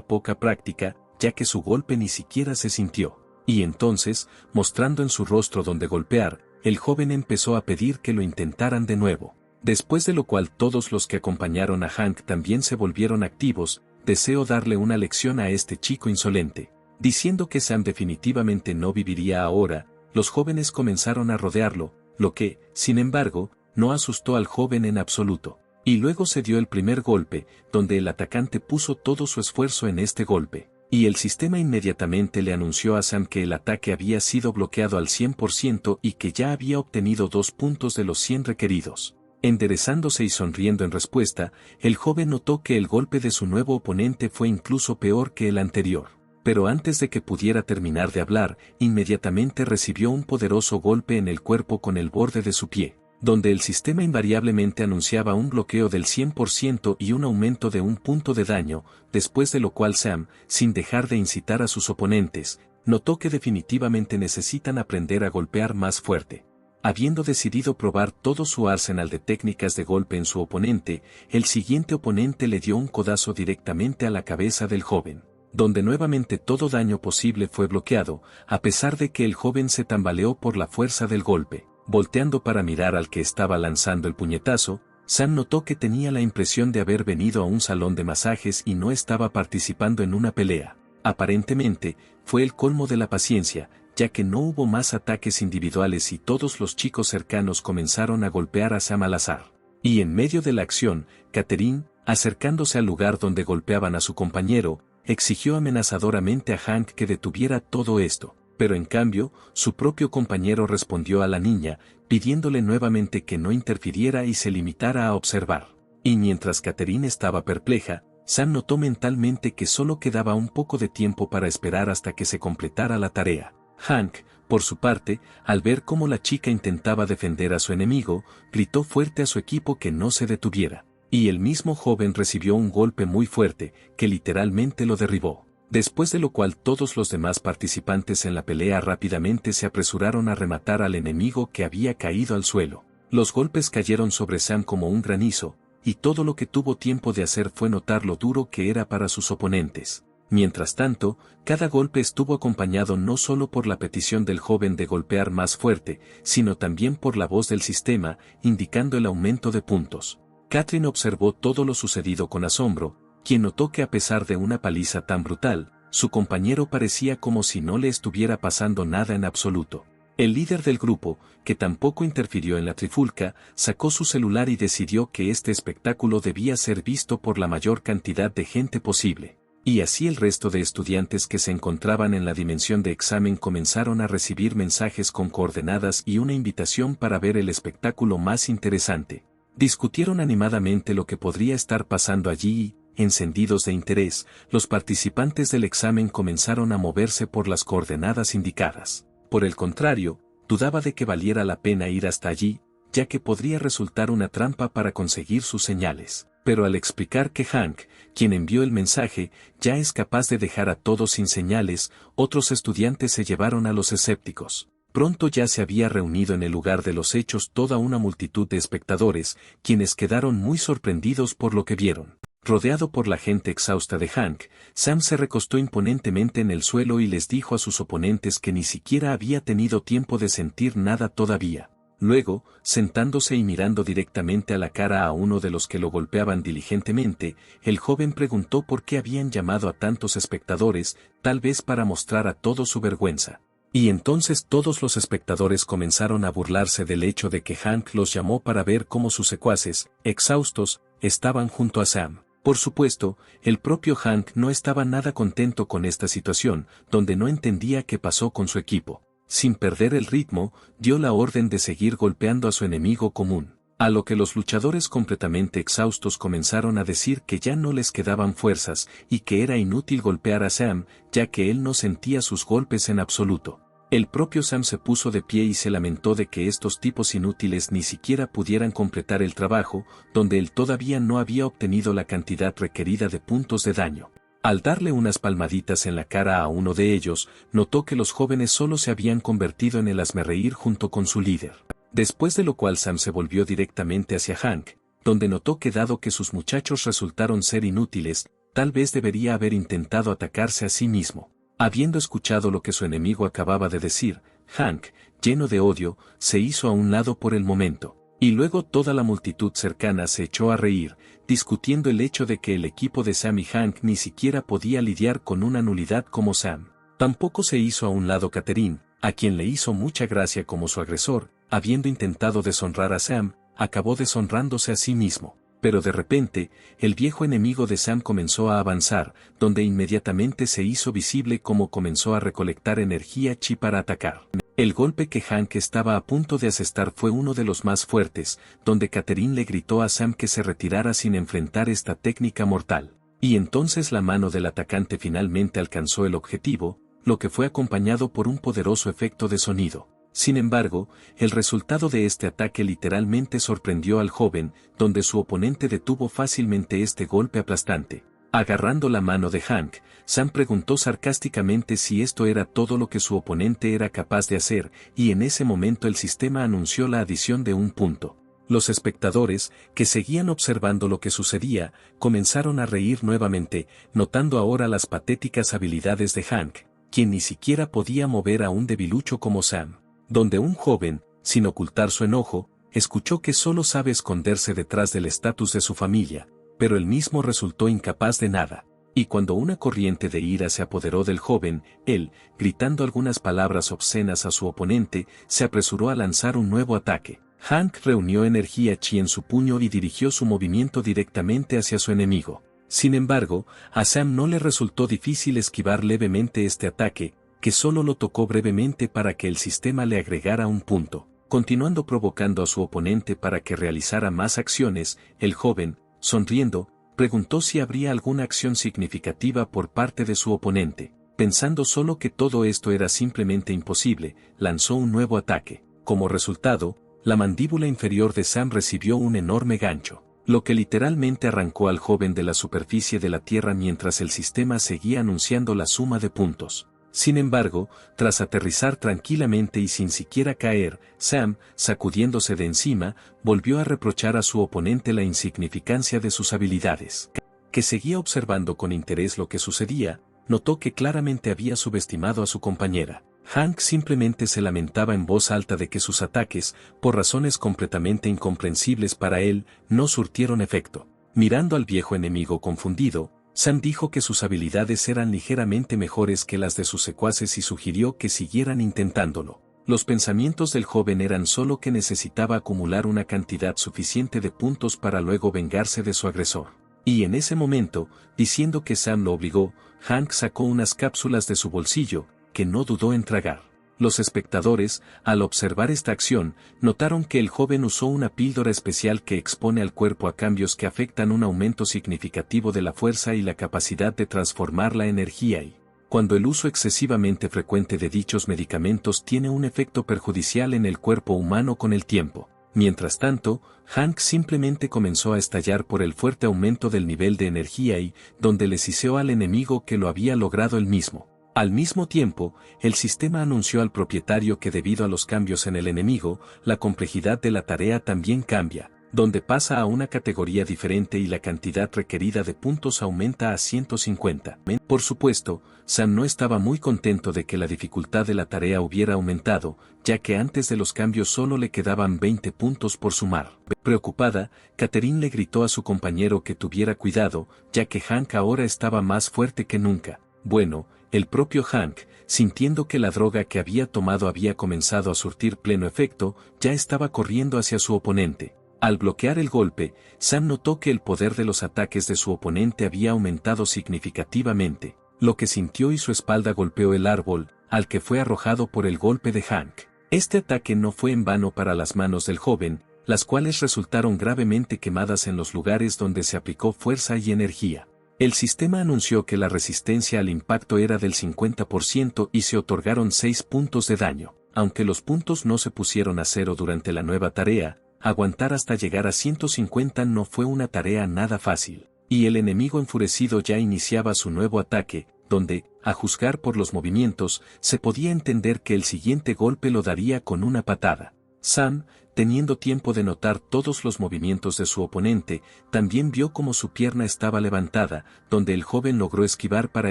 poca práctica, ya que su golpe ni siquiera se sintió. Y entonces, mostrando en su rostro donde golpear, el joven empezó a pedir que lo intentaran de nuevo. Después de lo cual todos los que acompañaron a Hank también se volvieron activos. Deseo darle una lección a este chico insolente. Diciendo que Sam definitivamente no viviría ahora, los jóvenes comenzaron a rodearlo, lo que, sin embargo, no asustó al joven en absoluto. Y luego se dio el primer golpe, donde el atacante puso todo su esfuerzo en este golpe. Y el sistema inmediatamente le anunció a Sam que el ataque había sido bloqueado al 100% y que ya había obtenido 2 puntos de los 100 requeridos. Enderezándose y sonriendo en respuesta, el joven notó que el golpe de su nuevo oponente fue incluso peor que el anterior. Pero antes de que pudiera terminar de hablar, inmediatamente recibió un poderoso golpe en el cuerpo con el borde de su pie, donde el sistema invariablemente anunciaba un bloqueo del 100% y un aumento de 1 punto de daño, después de lo cual Sam, sin dejar de incitar a sus oponentes, notó que definitivamente necesitan aprender a golpear más fuerte. Habiendo decidido probar todo su arsenal de técnicas de golpe en su oponente, el siguiente oponente le dio un codazo directamente a la cabeza del joven, donde nuevamente todo daño posible fue bloqueado, a pesar de que el joven se tambaleó por la fuerza del golpe. Volteando para mirar al que estaba lanzando el puñetazo, Sam notó que tenía la impresión de haber venido a un salón de masajes y no estaba participando en una pelea. Aparentemente, fue el colmo de la paciencia, ya que no hubo más ataques individuales y todos los chicos cercanos comenzaron a golpear a Sam al azar. Y en medio de la acción, Catherine, acercándose al lugar donde golpeaban a su compañero, exigió amenazadoramente a Hank que detuviera todo esto, pero en cambio, su propio compañero respondió a la niña, pidiéndole nuevamente que no interfiriera y se limitara a observar. Y mientras Catherine estaba perpleja, Sam notó mentalmente que solo quedaba un poco de tiempo para esperar hasta que se completara la tarea. Hank, por su parte, al ver cómo la chica intentaba defender a su enemigo, gritó fuerte a su equipo que no se detuviera. Y el mismo joven recibió un golpe muy fuerte, que literalmente lo derribó. Después de lo cual todos los demás participantes en la pelea rápidamente se apresuraron a rematar al enemigo que había caído al suelo. Los golpes cayeron sobre Sam como un granizo, y todo lo que tuvo tiempo de hacer fue notar lo duro que era para sus oponentes. Mientras tanto, cada golpe estuvo acompañado no solo por la petición del joven de golpear más fuerte, sino también por la voz del sistema, indicando el aumento de puntos. Catherine observó todo lo sucedido con asombro, quien notó que a pesar de una paliza tan brutal, su compañero parecía como si no le estuviera pasando nada en absoluto. El líder del grupo, que tampoco interfirió en la trifulca, sacó su celular y decidió que este espectáculo debía ser visto por la mayor cantidad de gente posible. Y así el resto de estudiantes que se encontraban en la dimensión de examen comenzaron a recibir mensajes con coordenadas y una invitación para ver el espectáculo más interesante. Discutieron animadamente lo que podría estar pasando allí y, encendidos de interés, los participantes del examen comenzaron a moverse por las coordenadas indicadas. Por el contrario, dudaba de que valiera la pena ir hasta allí, ya que podría resultar una trampa para conseguir sus señales. Pero al explicar que Hank, quien envió el mensaje, ya es capaz de dejar a todos sin señales, otros estudiantes se llevaron a los escépticos. Pronto ya se había reunido en el lugar de los hechos toda una multitud de espectadores, quienes quedaron muy sorprendidos por lo que vieron. Rodeado por la gente exhausta de Hank, Sam se recostó imponentemente en el suelo y les dijo a sus oponentes que ni siquiera había tenido tiempo de sentir nada todavía. Luego, sentándose y mirando directamente a la cara a uno de los que lo golpeaban diligentemente, el joven preguntó por qué habían llamado a tantos espectadores, tal vez para mostrar a todos su vergüenza. Y entonces todos los espectadores comenzaron a burlarse del hecho de que Hank los llamó para ver cómo sus secuaces, exhaustos, estaban junto a Sam. Por supuesto, el propio Hank no estaba nada contento con esta situación, donde no entendía qué pasó con su equipo. Sin perder el ritmo, dio la orden de seguir golpeando a su enemigo común. A lo que los luchadores completamente exhaustos comenzaron a decir que ya no les quedaban fuerzas y que era inútil golpear a Sam, ya que él no sentía sus golpes en absoluto. El propio Sam se puso de pie y se lamentó de que estos tipos inútiles ni siquiera pudieran completar el trabajo, donde él todavía no había obtenido la cantidad requerida de puntos de daño. Al darle unas palmaditas en la cara a uno de ellos, notó que los jóvenes solo se habían convertido en el hazmerreír junto con su líder. Después de lo cual Sam se volvió directamente hacia Hank, donde notó que dado que sus muchachos resultaron ser inútiles, tal vez debería haber intentado atacarse a sí mismo. Habiendo escuchado lo que su enemigo acababa de decir, Hank, lleno de odio, se hizo a un lado por el momento. Y luego toda la multitud cercana se echó a reír, discutiendo el hecho de que el equipo de Sam y Hank ni siquiera podía lidiar con una nulidad como Sam. Tampoco se hizo a un lado Catherine, a quien le hizo mucha gracia como su agresor, habiendo intentado deshonrar a Sam, acabó deshonrándose a sí mismo. Pero de repente, el viejo enemigo de Sam comenzó a avanzar, donde inmediatamente se hizo visible cómo comenzó a recolectar energía chi para atacar. El golpe que Hank estaba a punto de asestar fue uno de los más fuertes, donde Catherine le gritó a Sam que se retirara sin enfrentar esta técnica mortal. Y entonces la mano del atacante finalmente alcanzó el objetivo, lo que fue acompañado por un poderoso efecto de sonido. Sin embargo, el resultado de este ataque literalmente sorprendió al joven, donde su oponente detuvo fácilmente este golpe aplastante. Agarrando la mano de Hank, Sam preguntó sarcásticamente si esto era todo lo que su oponente era capaz de hacer, y en ese momento el sistema anunció la adición de un punto. Los espectadores, que seguían observando lo que sucedía, comenzaron a reír nuevamente, notando ahora las patéticas habilidades de Hank, quien ni siquiera podía mover a un debilucho como Sam. Donde un joven, sin ocultar su enojo, escuchó que solo sabe esconderse detrás del estatus de su familia, pero él mismo resultó incapaz de nada. Y cuando una corriente de ira se apoderó del joven, él, gritando algunas palabras obscenas a su oponente, se apresuró a lanzar un nuevo ataque. Hank reunió energía chi en su puño y dirigió su movimiento directamente hacia su enemigo. Sin embargo, a Sam no le resultó difícil esquivar levemente este ataque, que solo lo tocó brevemente para que el sistema le agregara un punto. Continuando provocando a su oponente para que realizara más acciones, el joven, sonriendo, preguntó si habría alguna acción significativa por parte de su oponente. Pensando solo que todo esto era simplemente imposible, lanzó un nuevo ataque. Como resultado, la mandíbula inferior de Sam recibió un enorme gancho, lo que literalmente arrancó al joven de la superficie de la tierra mientras el sistema seguía anunciando la suma de puntos. Sin embargo, tras aterrizar tranquilamente y sin siquiera caer, Sam, sacudiéndose de encima, volvió a reprochar a su oponente la insignificancia de sus habilidades. Que seguía observando con interés lo que sucedía, notó que claramente había subestimado a su compañera. Hank simplemente se lamentaba en voz alta de que sus ataques, por razones completamente incomprensibles para él, no surtieron efecto. Mirando al viejo enemigo confundido, Sam dijo que sus habilidades eran ligeramente mejores que las de sus secuaces y sugirió que siguieran intentándolo. Los pensamientos del joven eran solo que necesitaba acumular una cantidad suficiente de puntos para luego vengarse de su agresor. Y en ese momento, diciendo que Sam lo obligó, Hank sacó unas cápsulas de su bolsillo, que no dudó en tragar. Los espectadores, al observar esta acción, notaron que el joven usó una píldora especial que expone al cuerpo a cambios que afectan un aumento significativo de la fuerza y la capacidad de transformar la energía y, cuando el uso excesivamente frecuente de dichos medicamentos tiene un efecto perjudicial en el cuerpo humano con el tiempo. Mientras tanto, Hank simplemente comenzó a estallar por el fuerte aumento del nivel de energía y, donde le siseó al enemigo que lo había logrado él mismo. Al mismo tiempo, el sistema anunció al propietario que debido a los cambios en el enemigo, la complejidad de la tarea también cambia, donde pasa a una categoría diferente y la cantidad requerida de puntos aumenta a 150. Por supuesto, Sam no estaba muy contento de que la dificultad de la tarea hubiera aumentado, ya que antes de los cambios solo le quedaban 20 puntos por sumar. Preocupada, Catherine le gritó a su compañero que tuviera cuidado, ya que Hank ahora estaba más fuerte que nunca. Bueno, el propio Hank, sintiendo que la droga que había tomado había comenzado a surtir pleno efecto, ya estaba corriendo hacia su oponente. Al bloquear el golpe, Sam notó que el poder de los ataques de su oponente había aumentado significativamente, lo que sintió y su espalda golpeó el árbol, al que fue arrojado por el golpe de Hank. Este ataque no fue en vano para las manos del joven, las cuales resultaron gravemente quemadas en los lugares donde se aplicó fuerza y energía. El sistema anunció que la resistencia al impacto era del 50% y se otorgaron 6 puntos de daño. Aunque los puntos no se pusieron a cero durante la nueva tarea, aguantar hasta llegar a 150 no fue una tarea nada fácil, y el enemigo enfurecido ya iniciaba su nuevo ataque, donde, a juzgar por los movimientos, se podía entender que el siguiente golpe lo daría con una patada. Sam, teniendo tiempo de notar todos los movimientos de su oponente, también vio cómo su pierna estaba levantada, donde el joven logró esquivar para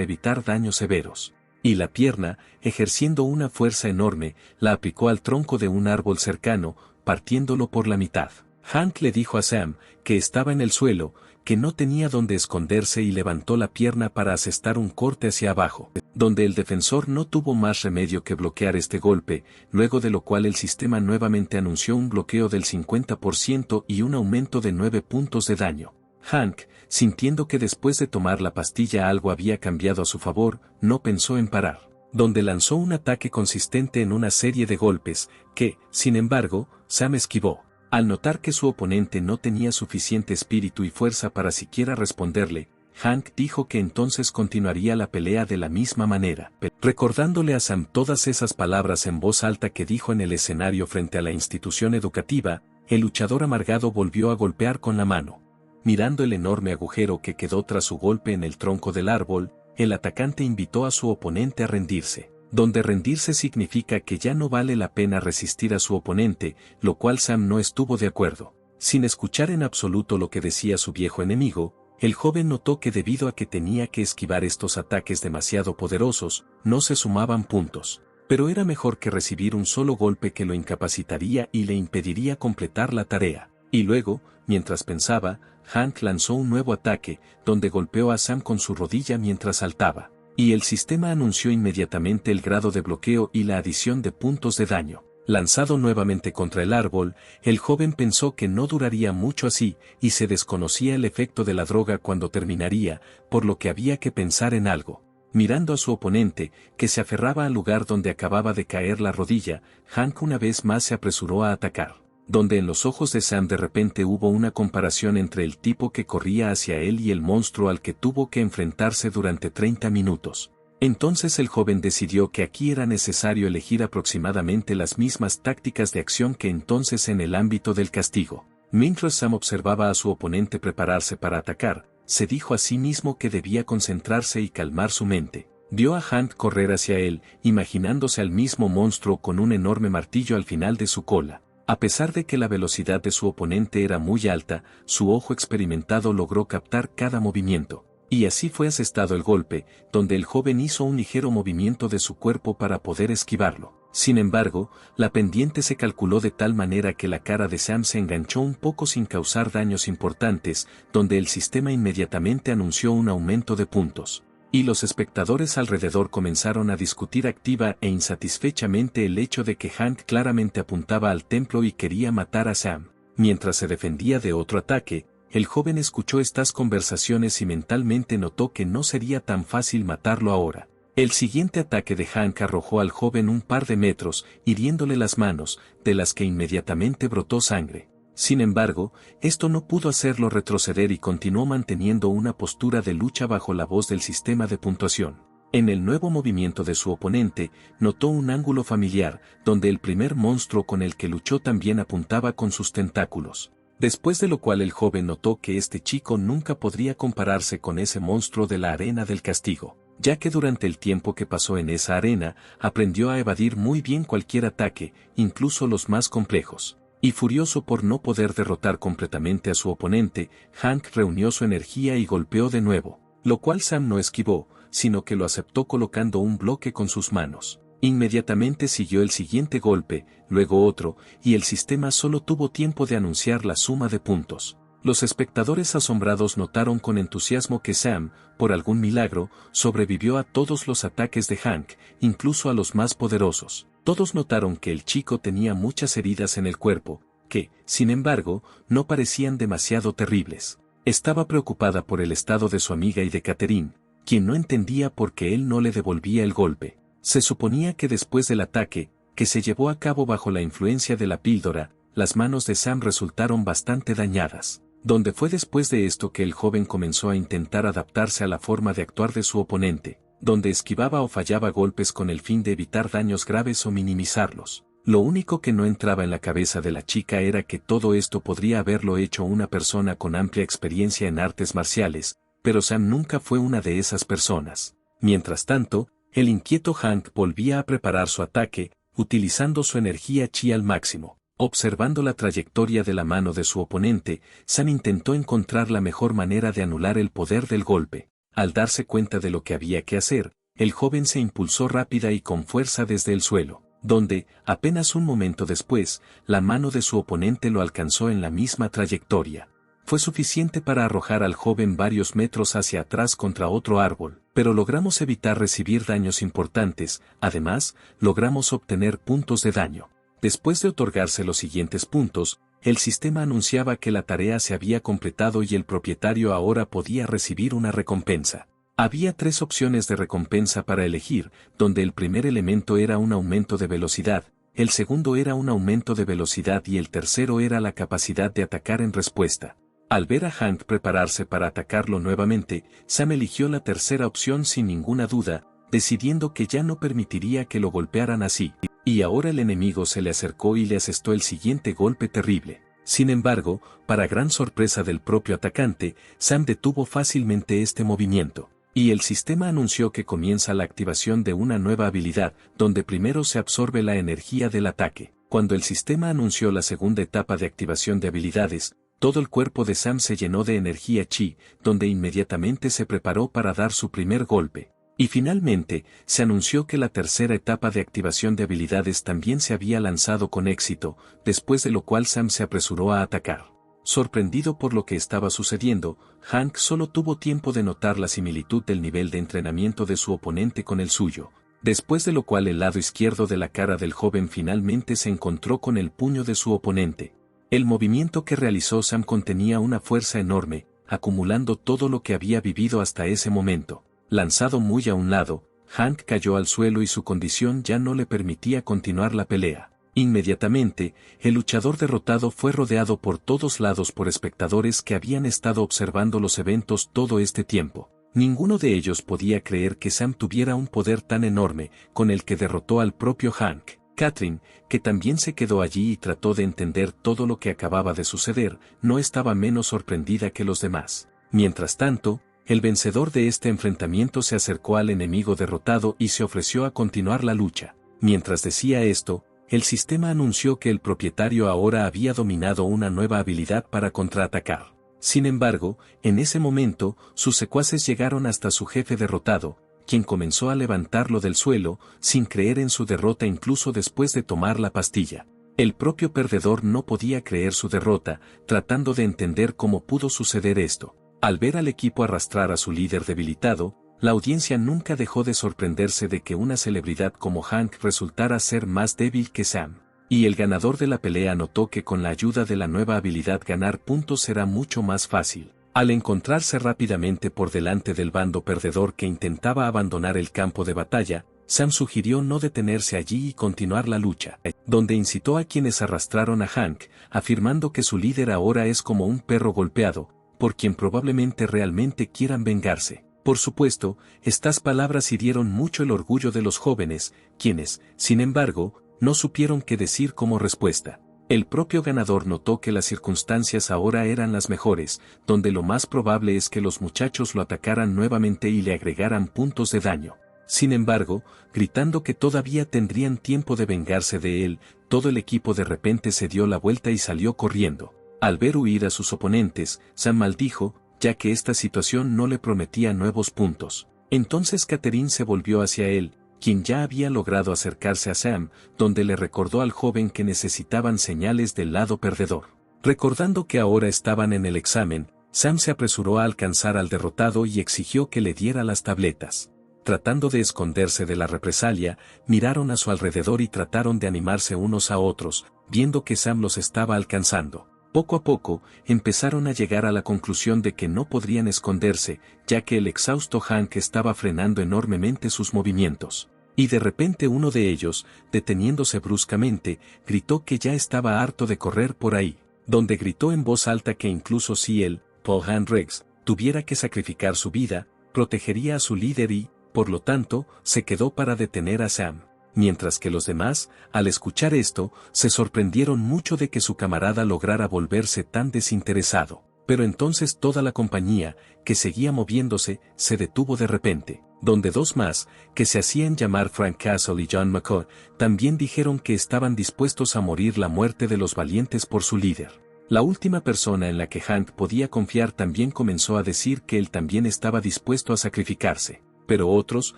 evitar daños severos. Y la pierna, ejerciendo una fuerza enorme, la aplicó al tronco de un árbol cercano, partiéndolo por la mitad. Hank le dijo a Sam, que estaba en el suelo, que no tenía dónde esconderse y levantó la pierna para asestar un corte hacia abajo, donde el defensor no tuvo más remedio que bloquear este golpe, luego de lo cual el sistema nuevamente anunció un bloqueo del 50% y un aumento de 9 puntos de daño. Hank, sintiendo que después de tomar la pastilla algo había cambiado a su favor, no pensó en parar, donde lanzó un ataque consistente en una serie de golpes, que, sin embargo, Sam esquivó. Al notar que su oponente no tenía suficiente espíritu y fuerza para siquiera responderle, Hank dijo que entonces continuaría la pelea de la misma manera. Recordándole a Sam todas esas palabras en voz alta que dijo en el escenario frente a la institución educativa, el luchador amargado volvió a golpear con la mano. Mirando el enorme agujero que quedó tras su golpe en el tronco del árbol, el atacante invitó a su oponente a rendirse. Donde rendirse significa que ya no vale la pena resistir a su oponente, lo cual Sam no estuvo de acuerdo. Sin escuchar en absoluto lo que decía su viejo enemigo, el joven notó que debido a que tenía que esquivar estos ataques demasiado poderosos, no se sumaban puntos. Pero era mejor que recibir un solo golpe que lo incapacitaría y le impediría completar la tarea. Y luego, mientras pensaba, Hank lanzó un nuevo ataque, donde golpeó a Sam con su rodilla mientras saltaba. Y el sistema anunció inmediatamente el grado de bloqueo y la adición de puntos de daño. Lanzado nuevamente contra el árbol, el joven pensó que no duraría mucho así, y se desconocía el efecto de la droga cuando terminaría, por lo que había que pensar en algo. Mirando a su oponente, que se aferraba al lugar donde acababa de caer la rodilla, Hank una vez más se apresuró a atacar. Donde en los ojos de Sam de repente hubo una comparación entre el tipo que corría hacia él y el monstruo al que tuvo que enfrentarse durante 30 minutos. Entonces el joven decidió que aquí era necesario elegir aproximadamente las mismas tácticas de acción que entonces en el ámbito del castigo. Mientras Sam observaba a su oponente prepararse para atacar, se dijo a sí mismo que debía concentrarse y calmar su mente. Vio a Hank correr hacia él, imaginándose al mismo monstruo con un enorme martillo al final de su cola. A pesar de que la velocidad de su oponente era muy alta, su ojo experimentado logró captar cada movimiento. Y así fue asestado el golpe, donde el joven hizo un ligero movimiento de su cuerpo para poder esquivarlo. Sin embargo, la pendiente se calculó de tal manera que la cara de Sam se enganchó un poco sin causar daños importantes, donde el sistema inmediatamente anunció un aumento de puntos. Y los espectadores alrededor comenzaron a discutir activa e insatisfechamente el hecho de que Hank claramente apuntaba al templo y quería matar a Sam. Mientras se defendía de otro ataque, el joven escuchó estas conversaciones y mentalmente notó que no sería tan fácil matarlo ahora. El siguiente ataque de Hank arrojó al joven un par de metros, hiriéndole las manos, de las que inmediatamente brotó sangre. Sin embargo, esto no pudo hacerlo retroceder y continuó manteniendo una postura de lucha bajo la voz del sistema de puntuación. En el nuevo movimiento de su oponente, notó un ángulo familiar, donde el primer monstruo con el que luchó también apuntaba con sus tentáculos. Después de lo cual el joven notó que este chico nunca podría compararse con ese monstruo de la arena del castigo, ya que durante el tiempo que pasó en esa arena, aprendió a evadir muy bien cualquier ataque, incluso los más complejos. Y furioso por no poder derrotar completamente a su oponente, Hank reunió su energía y golpeó de nuevo, lo cual Sam no esquivó, sino que lo aceptó colocando un bloque con sus manos. Inmediatamente siguió el siguiente golpe, luego otro, y el sistema solo tuvo tiempo de anunciar la suma de puntos. Los espectadores asombrados notaron con entusiasmo que Sam, por algún milagro, sobrevivió a todos los ataques de Hank, incluso a los más poderosos. Todos notaron que el chico tenía muchas heridas en el cuerpo, que, sin embargo, no parecían demasiado terribles. Estaba preocupada por el estado de su amiga y de Catherine, quien no entendía por qué él no le devolvía el golpe. Se suponía que después del ataque, que se llevó a cabo bajo la influencia de la píldora, las manos de Sam resultaron bastante dañadas. Donde fue después de esto que el joven comenzó a intentar adaptarse a la forma de actuar de su oponente, donde esquivaba o fallaba golpes con el fin de evitar daños graves o minimizarlos. Lo único que no entraba en la cabeza de la chica era que todo esto podría haberlo hecho una persona con amplia experiencia en artes marciales, pero Sam nunca fue una de esas personas. Mientras tanto, el inquieto Hank volvía a preparar su ataque, utilizando su energía chi al máximo. Observando la trayectoria de la mano de su oponente, Sam intentó encontrar la mejor manera de anular el poder del golpe. Al darse cuenta de lo que había que hacer, el joven se impulsó rápida y con fuerza desde el suelo, donde, apenas un momento después, la mano de su oponente lo alcanzó en la misma trayectoria. Fue suficiente para arrojar al joven varios metros hacia atrás contra otro árbol, pero logramos evitar recibir daños importantes, además, logramos obtener puntos de daño. Después de otorgarse los siguientes puntos, el sistema anunciaba que la tarea se había completado y el propietario ahora podía recibir una recompensa. Había 3 opciones de recompensa para elegir, donde el primer elemento era un aumento de velocidad, el segundo era un aumento de velocidad y el tercero era la capacidad de atacar en respuesta. Al ver a Hank prepararse para atacarlo nuevamente, Sam eligió la tercera opción sin ninguna duda, decidiendo que ya no permitiría que lo golpearan así. Y ahora el enemigo se le acercó y le asestó el siguiente golpe terrible. Sin embargo, para gran sorpresa del propio atacante, Sam detuvo fácilmente este movimiento. Y el sistema anunció que comienza la activación de una nueva habilidad, donde primero se absorbe la energía del ataque. Cuando el sistema anunció la segunda etapa de activación de habilidades, todo el cuerpo de Sam se llenó de energía chi, donde inmediatamente se preparó para dar su primer golpe. Y finalmente, se anunció que la tercera etapa de activación de habilidades también se había lanzado con éxito, después de lo cual Sam se apresuró a atacar. Sorprendido por lo que estaba sucediendo, Hank solo tuvo tiempo de notar la similitud del nivel de entrenamiento de su oponente con el suyo, después de lo cual el lado izquierdo de la cara del joven finalmente se encontró con el puño de su oponente. El movimiento que realizó Sam contenía una fuerza enorme, acumulando todo lo que había vivido hasta ese momento. Lanzado muy a un lado, Hank cayó al suelo y su condición ya no le permitía continuar la pelea. Inmediatamente, el luchador derrotado fue rodeado por todos lados por espectadores que habían estado observando los eventos todo este tiempo. Ninguno de ellos podía creer que Sam tuviera un poder tan enorme, con el que derrotó al propio Hank. Catherine, que también se quedó allí y trató de entender todo lo que acababa de suceder, no estaba menos sorprendida que los demás. Mientras tanto, el vencedor de este enfrentamiento se acercó al enemigo derrotado y se ofreció a continuar la lucha. Mientras decía esto, el sistema anunció que el propietario ahora había dominado una nueva habilidad para contraatacar. Sin embargo, en ese momento, sus secuaces llegaron hasta su jefe derrotado, quien comenzó a levantarlo del suelo, sin creer en su derrota incluso después de tomar la pastilla. El propio perdedor no podía creer su derrota, tratando de entender cómo pudo suceder esto. Al ver al equipo arrastrar a su líder debilitado, la audiencia nunca dejó de sorprenderse de que una celebridad como Hank resultara ser más débil que Sam. Y el ganador de la pelea notó que con la ayuda de la nueva habilidad ganar puntos será mucho más fácil. Al encontrarse rápidamente por delante del bando perdedor que intentaba abandonar el campo de batalla, Sam sugirió no detenerse allí y continuar la lucha, donde incitó a quienes arrastraron a Hank, afirmando que su líder ahora es como un perro golpeado, por quien probablemente realmente quieran vengarse. Por supuesto, estas palabras hirieron mucho el orgullo de los jóvenes, quienes, sin embargo, no supieron qué decir como respuesta. El propio ganador notó que las circunstancias ahora eran las mejores, donde lo más probable es que los muchachos lo atacaran nuevamente y le agregaran puntos de daño. Sin embargo, gritando que todavía tendrían tiempo de vengarse de él, todo el equipo de repente se dio la vuelta y salió corriendo. Al ver huir a sus oponentes, Sam maldijo, ya que esta situación no le prometía nuevos puntos. Entonces Catherine se volvió hacia él, quien ya había logrado acercarse a Sam, donde le recordó al joven que necesitaban señales del lado perdedor. Recordando que ahora estaban en el examen, Sam se apresuró a alcanzar al derrotado y exigió que le diera las tabletas. Tratando de esconderse de la represalia, miraron a su alrededor y trataron de animarse unos a otros, viendo que Sam los estaba alcanzando. Poco a poco, empezaron a llegar a la conclusión de que no podrían esconderse, ya que el exhausto Hank estaba frenando enormemente sus movimientos. Y de repente uno de ellos, deteniéndose bruscamente, gritó que ya estaba harto de correr por ahí, donde gritó en voz alta que incluso si él, Paul Hendricks, tuviera que sacrificar su vida, protegería a su líder y, por lo tanto, se quedó para detener a Sam. Mientras que los demás, al escuchar esto, se sorprendieron mucho de que su camarada lograra volverse tan desinteresado. Pero entonces toda la compañía, que seguía moviéndose, se detuvo de repente, donde dos más, que se hacían llamar Frank Castle y John McCall, también dijeron que estaban dispuestos a morir la muerte de los valientes por su líder. La última persona en la que Hank podía confiar también comenzó a decir que él también estaba dispuesto a sacrificarse. Pero otros,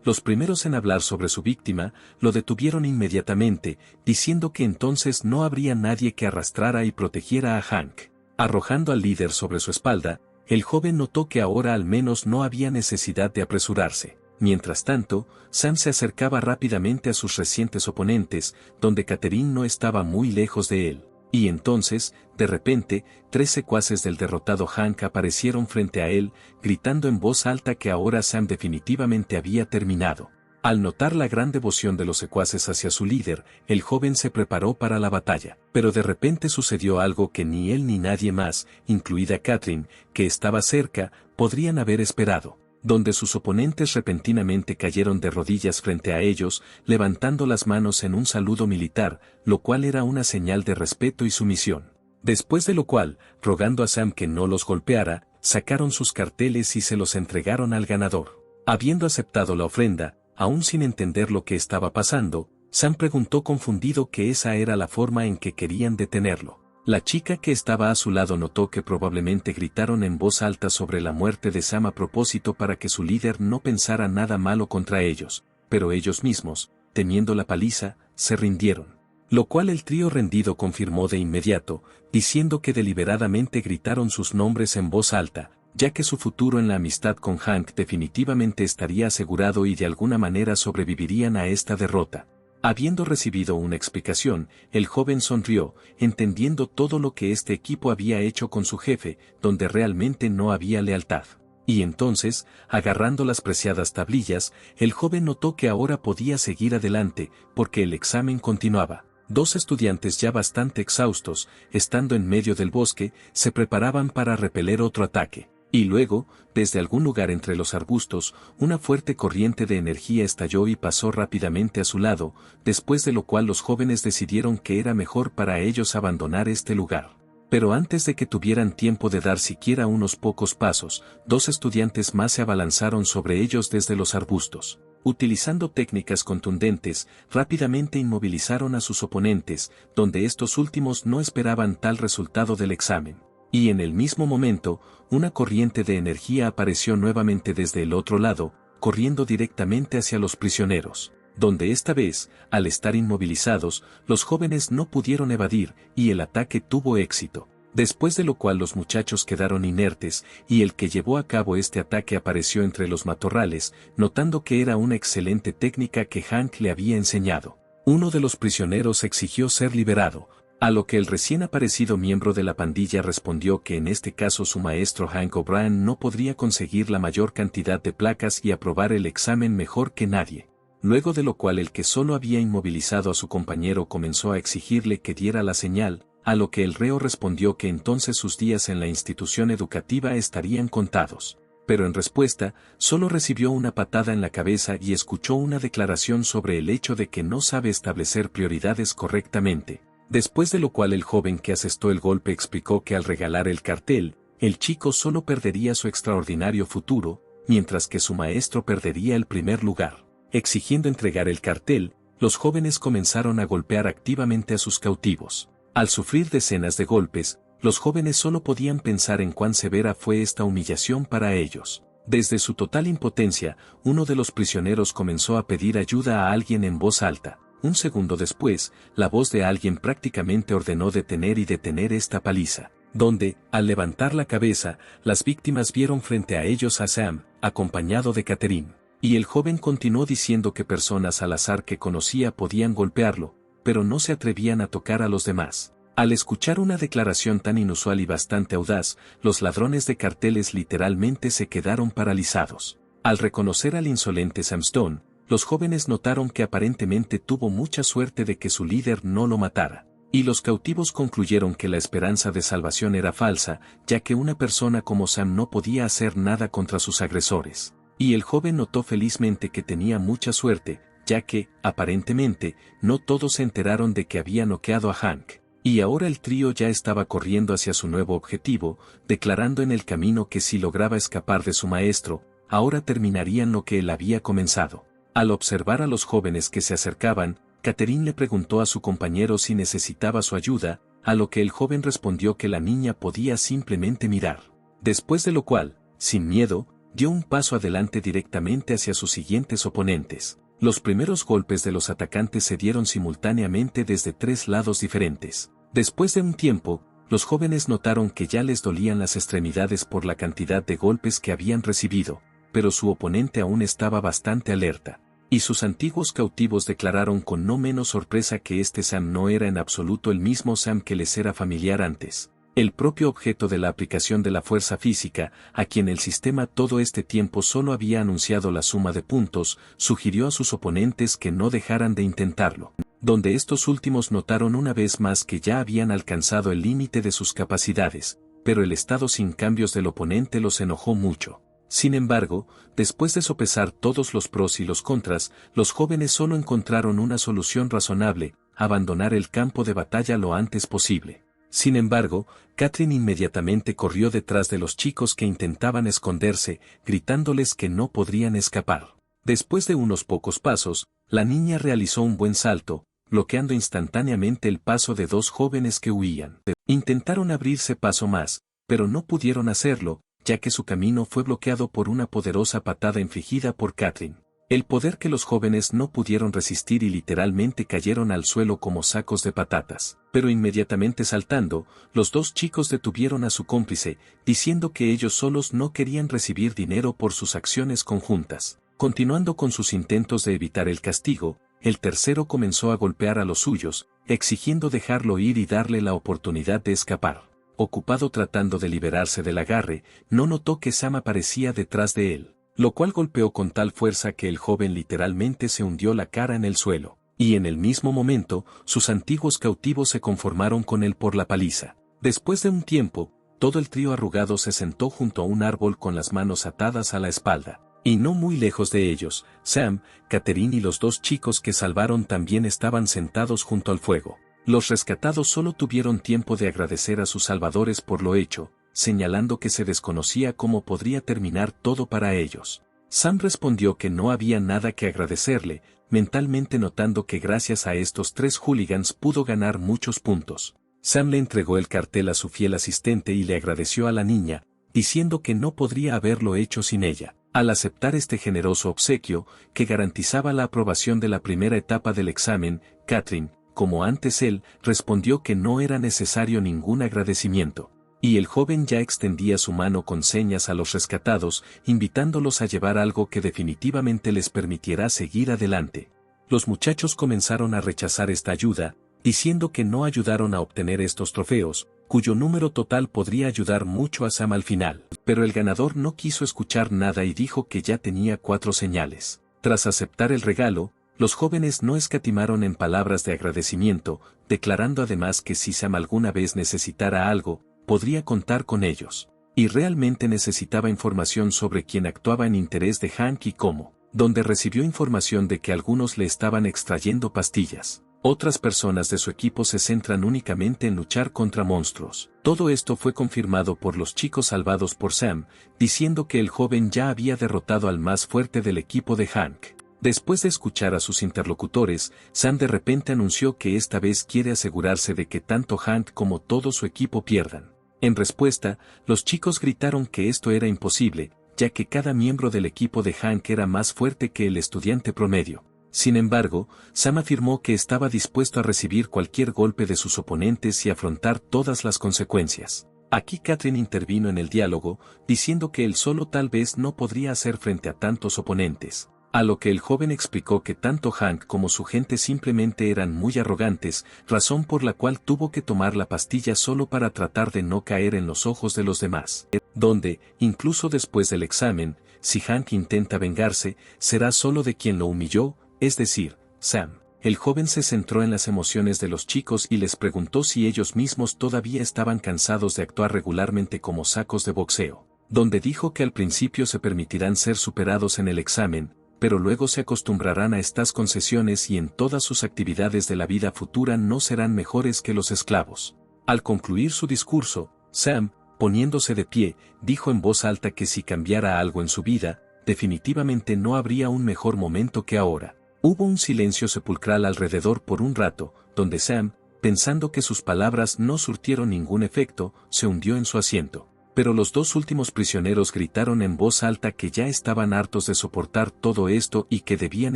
los primeros en hablar sobre su víctima, lo detuvieron inmediatamente, diciendo que entonces no habría nadie que arrastrara y protegiera a Hank. Arrojando al líder sobre su espalda, el joven notó que ahora al menos no había necesidad de apresurarse. Mientras tanto, Sam se acercaba rápidamente a sus recientes oponentes, donde Catherine no estaba muy lejos de él. Y entonces, de repente, 3 secuaces del derrotado Hank aparecieron frente a él, gritando en voz alta que ahora Sam definitivamente había terminado. Al notar la gran devoción de los secuaces hacia su líder, el joven se preparó para la batalla. Pero de repente sucedió algo que ni él ni nadie más, incluida Catherine, que estaba cerca, podrían haber esperado, donde sus oponentes repentinamente cayeron de rodillas frente a ellos, levantando las manos en un saludo militar, lo cual era una señal de respeto y sumisión. Después de lo cual, rogando a Sam que no los golpeara, sacaron sus carteles y se los entregaron al ganador. Habiendo aceptado la ofrenda, aún sin entender lo que estaba pasando, Sam preguntó confundido que esa era la forma en que querían detenerlo. La chica que estaba a su lado notó que probablemente gritaron en voz alta sobre la muerte de Sam a propósito para que su líder no pensara nada malo contra ellos, pero ellos mismos, temiendo la paliza, se rindieron. Lo cual el trío rendido confirmó de inmediato, diciendo que deliberadamente gritaron sus nombres en voz alta, ya que su futuro en la amistad con Hank definitivamente estaría asegurado y de alguna manera sobrevivirían a esta derrota. Habiendo recibido una explicación, el joven sonrió, entendiendo todo lo que este equipo había hecho con su jefe, donde realmente no había lealtad. Y entonces, agarrando las preciadas tablillas, el joven notó que ahora podía seguir adelante, porque el examen continuaba. 2 estudiantes ya bastante exhaustos, estando en medio del bosque, se preparaban para repeler otro ataque. Y luego, desde algún lugar entre los arbustos, una fuerte corriente de energía estalló y pasó rápidamente a su lado, después de lo cual los jóvenes decidieron que era mejor para ellos abandonar este lugar. Pero antes de que tuvieran tiempo de dar siquiera unos pocos pasos, 2 estudiantes más se abalanzaron sobre ellos desde los arbustos. Utilizando técnicas contundentes, rápidamente inmovilizaron a sus oponentes, donde estos últimos no esperaban tal resultado del examen. Y en el mismo momento, una corriente de energía apareció nuevamente desde el otro lado, corriendo directamente hacia los prisioneros, donde esta vez, al estar inmovilizados, los jóvenes no pudieron evadir, y el ataque tuvo éxito. Después de lo cual los muchachos quedaron inertes, y el que llevó a cabo este ataque apareció entre los matorrales, notando que era una excelente técnica que Hank le había enseñado. Uno de los prisioneros exigió ser liberado, a lo que el recién aparecido miembro de la pandilla respondió que en este caso su maestro Hank O'Brien no podría conseguir la mayor cantidad de placas y aprobar el examen mejor que nadie. Luego de lo cual el que solo había inmovilizado a su compañero comenzó a exigirle que diera la señal, a lo que el reo respondió que entonces sus días en la institución educativa estarían contados. pero en respuesta, solo recibió una patada en la cabeza y escuchó una declaración sobre el hecho de que no sabe establecer prioridades correctamente, después de lo cual el joven que asestó el golpe explicó que al regalar el cartel, el chico solo perdería su extraordinario futuro, mientras que su maestro perdería el primer lugar. Exigiendo entregar el cartel, los jóvenes comenzaron a golpear activamente a sus cautivos. Al sufrir decenas de golpes, los jóvenes solo podían pensar en cuán severa fue esta humillación para ellos. Desde su total impotencia, uno de los prisioneros comenzó a pedir ayuda a alguien en voz alta. Un segundo después, la voz de alguien prácticamente ordenó detener esta paliza, donde, al levantar la cabeza, las víctimas vieron frente a ellos a Sam, acompañado de Catherine. Y el joven continuó diciendo que personas al azar que conocía podían golpearlo, pero no se atrevían a tocar a los demás. Al escuchar una declaración tan inusual y bastante audaz, los ladrones de carteles literalmente se quedaron paralizados. Al reconocer al insolente Sam Stone, los jóvenes notaron que aparentemente tuvo mucha suerte de que su líder no lo matara. Y los cautivos concluyeron que la esperanza de salvación era falsa, ya que una persona como Sam no podía hacer nada contra sus agresores. Y el joven notó felizmente que tenía mucha suerte, ya que, aparentemente, no todos se enteraron de que había noqueado a Hank. Y ahora el trío ya estaba corriendo hacia su nuevo objetivo, declarando en el camino que si lograba escapar de su maestro, ahora terminarían lo que él había comenzado. Al observar a los jóvenes que se acercaban, Catherine le preguntó a su compañero si necesitaba su ayuda, a lo que el joven respondió que la niña podía simplemente mirar. Después de lo cual, sin miedo, dio un paso adelante directamente hacia sus siguientes oponentes. Los primeros golpes de los atacantes se dieron simultáneamente desde 3 lados diferentes. Después de un tiempo, los jóvenes notaron que ya les dolían las extremidades por la cantidad de golpes que habían recibido, pero su oponente aún estaba bastante alerta. Y sus antiguos cautivos declararon con no menos sorpresa que este Sam no era en absoluto el mismo Sam que les era familiar antes. El propio objeto de la aplicación de la fuerza física, a quien el sistema todo este tiempo solo había anunciado la suma de puntos, sugirió a sus oponentes que no dejaran de intentarlo, donde estos últimos notaron una vez más que ya habían alcanzado el límite de sus capacidades, pero el estado sin cambios del oponente los enojó mucho. Sin embargo, después de sopesar todos los pros y los contras, los jóvenes solo encontraron una solución razonable: abandonar el campo de batalla lo antes posible. Sin embargo, Catherine inmediatamente corrió detrás de los chicos que intentaban esconderse, gritándoles que no podrían escapar. Después de unos pocos pasos, la niña realizó un buen salto, bloqueando instantáneamente el paso de 2 jóvenes que huían. Intentaron abrirse paso más, pero no pudieron hacerlo, ya que su camino fue bloqueado por una poderosa patada infligida por Catherine. El poder que los jóvenes no pudieron resistir y literalmente cayeron al suelo como sacos de patatas. Pero inmediatamente saltando, los 2 chicos detuvieron a su cómplice, diciendo que ellos solos no querían recibir dinero por sus acciones conjuntas. Continuando con sus intentos de evitar el castigo, el tercero comenzó a golpear a los suyos, exigiendo dejarlo ir y darle la oportunidad de escapar. Ocupado tratando de liberarse del agarre, no notó que Sam aparecía detrás de él, lo cual golpeó con tal fuerza que el joven literalmente se hundió la cara en el suelo, y en el mismo momento, sus antiguos cautivos se conformaron con él por la paliza. Después de un tiempo, todo el trío arrugado se sentó junto a un árbol con las manos atadas a la espalda, y no muy lejos de ellos, Sam, Catherine y los 2 chicos que salvaron también estaban sentados junto al fuego. Los rescatados solo tuvieron tiempo de agradecer a sus salvadores por lo hecho, señalando que se desconocía cómo podría terminar todo para ellos. Sam respondió que no había nada que agradecerle, mentalmente notando que gracias a estos 3 hooligans pudo ganar muchos puntos. Sam le entregó el cartel a su fiel asistente y le agradeció a la niña, diciendo que no podría haberlo hecho sin ella. Al aceptar este generoso obsequio, que garantizaba la aprobación de la primera etapa del examen, Catherine, como antes él, respondió que no era necesario ningún agradecimiento. Y el joven ya extendía su mano con señas a los rescatados, invitándolos a llevar algo que definitivamente les permitiera seguir adelante. Los muchachos comenzaron a rechazar esta ayuda, diciendo que no ayudaron a obtener estos trofeos, cuyo número total podría ayudar mucho a Sam al final. Pero el ganador no quiso escuchar nada y dijo que ya tenía 4 señales. Tras aceptar el regalo, los jóvenes no escatimaron en palabras de agradecimiento, declarando además que si Sam alguna vez necesitara algo, podría contar con ellos. y realmente necesitaba información sobre quién actuaba en interés de Hank y cómo, donde recibió información de que algunos le estaban extrayendo pastillas. Otras personas de su equipo se centran únicamente en luchar contra monstruos. Todo esto fue confirmado por los chicos salvados por Sam, diciendo que el joven ya había derrotado al más fuerte del equipo de Hank. Después de escuchar a sus interlocutores, Sam de repente anunció que esta vez quiere asegurarse de que tanto Hank como todo su equipo pierdan. En respuesta, los chicos gritaron que esto era imposible, ya que cada miembro del equipo de Hank era más fuerte que el estudiante promedio. Sin embargo, Sam afirmó que estaba dispuesto a recibir cualquier golpe de sus oponentes y afrontar todas las consecuencias. Aquí Catherine intervino en el diálogo, diciendo que él solo tal vez no podría hacer frente a tantos oponentes. A lo que el joven explicó que tanto Hank como su gente simplemente eran muy arrogantes, razón por la cual tuvo que tomar la pastilla solo para tratar de no caer en los ojos de los demás. Donde, incluso después del examen, si Hank intenta vengarse, será solo de quien lo humilló, es decir, Sam. El joven se centró en las emociones de los chicos y les preguntó si ellos mismos todavía estaban cansados de actuar regularmente como sacos de boxeo, donde dijo que al principio se permitirán ser superados en el examen, pero luego se acostumbrarán a estas concesiones y en todas sus actividades de la vida futura no serán mejores que los esclavos. Al concluir su discurso, Sam, poniéndose de pie, dijo en voz alta que si cambiara algo en su vida, definitivamente no habría un mejor momento que ahora. Hubo un silencio sepulcral alrededor por un rato, donde Sam, pensando que sus palabras no surtieron ningún efecto, se hundió en su asiento. Pero los dos últimos prisioneros gritaron en voz alta que ya estaban hartos de soportar todo esto y que debían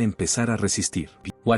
empezar a resistir.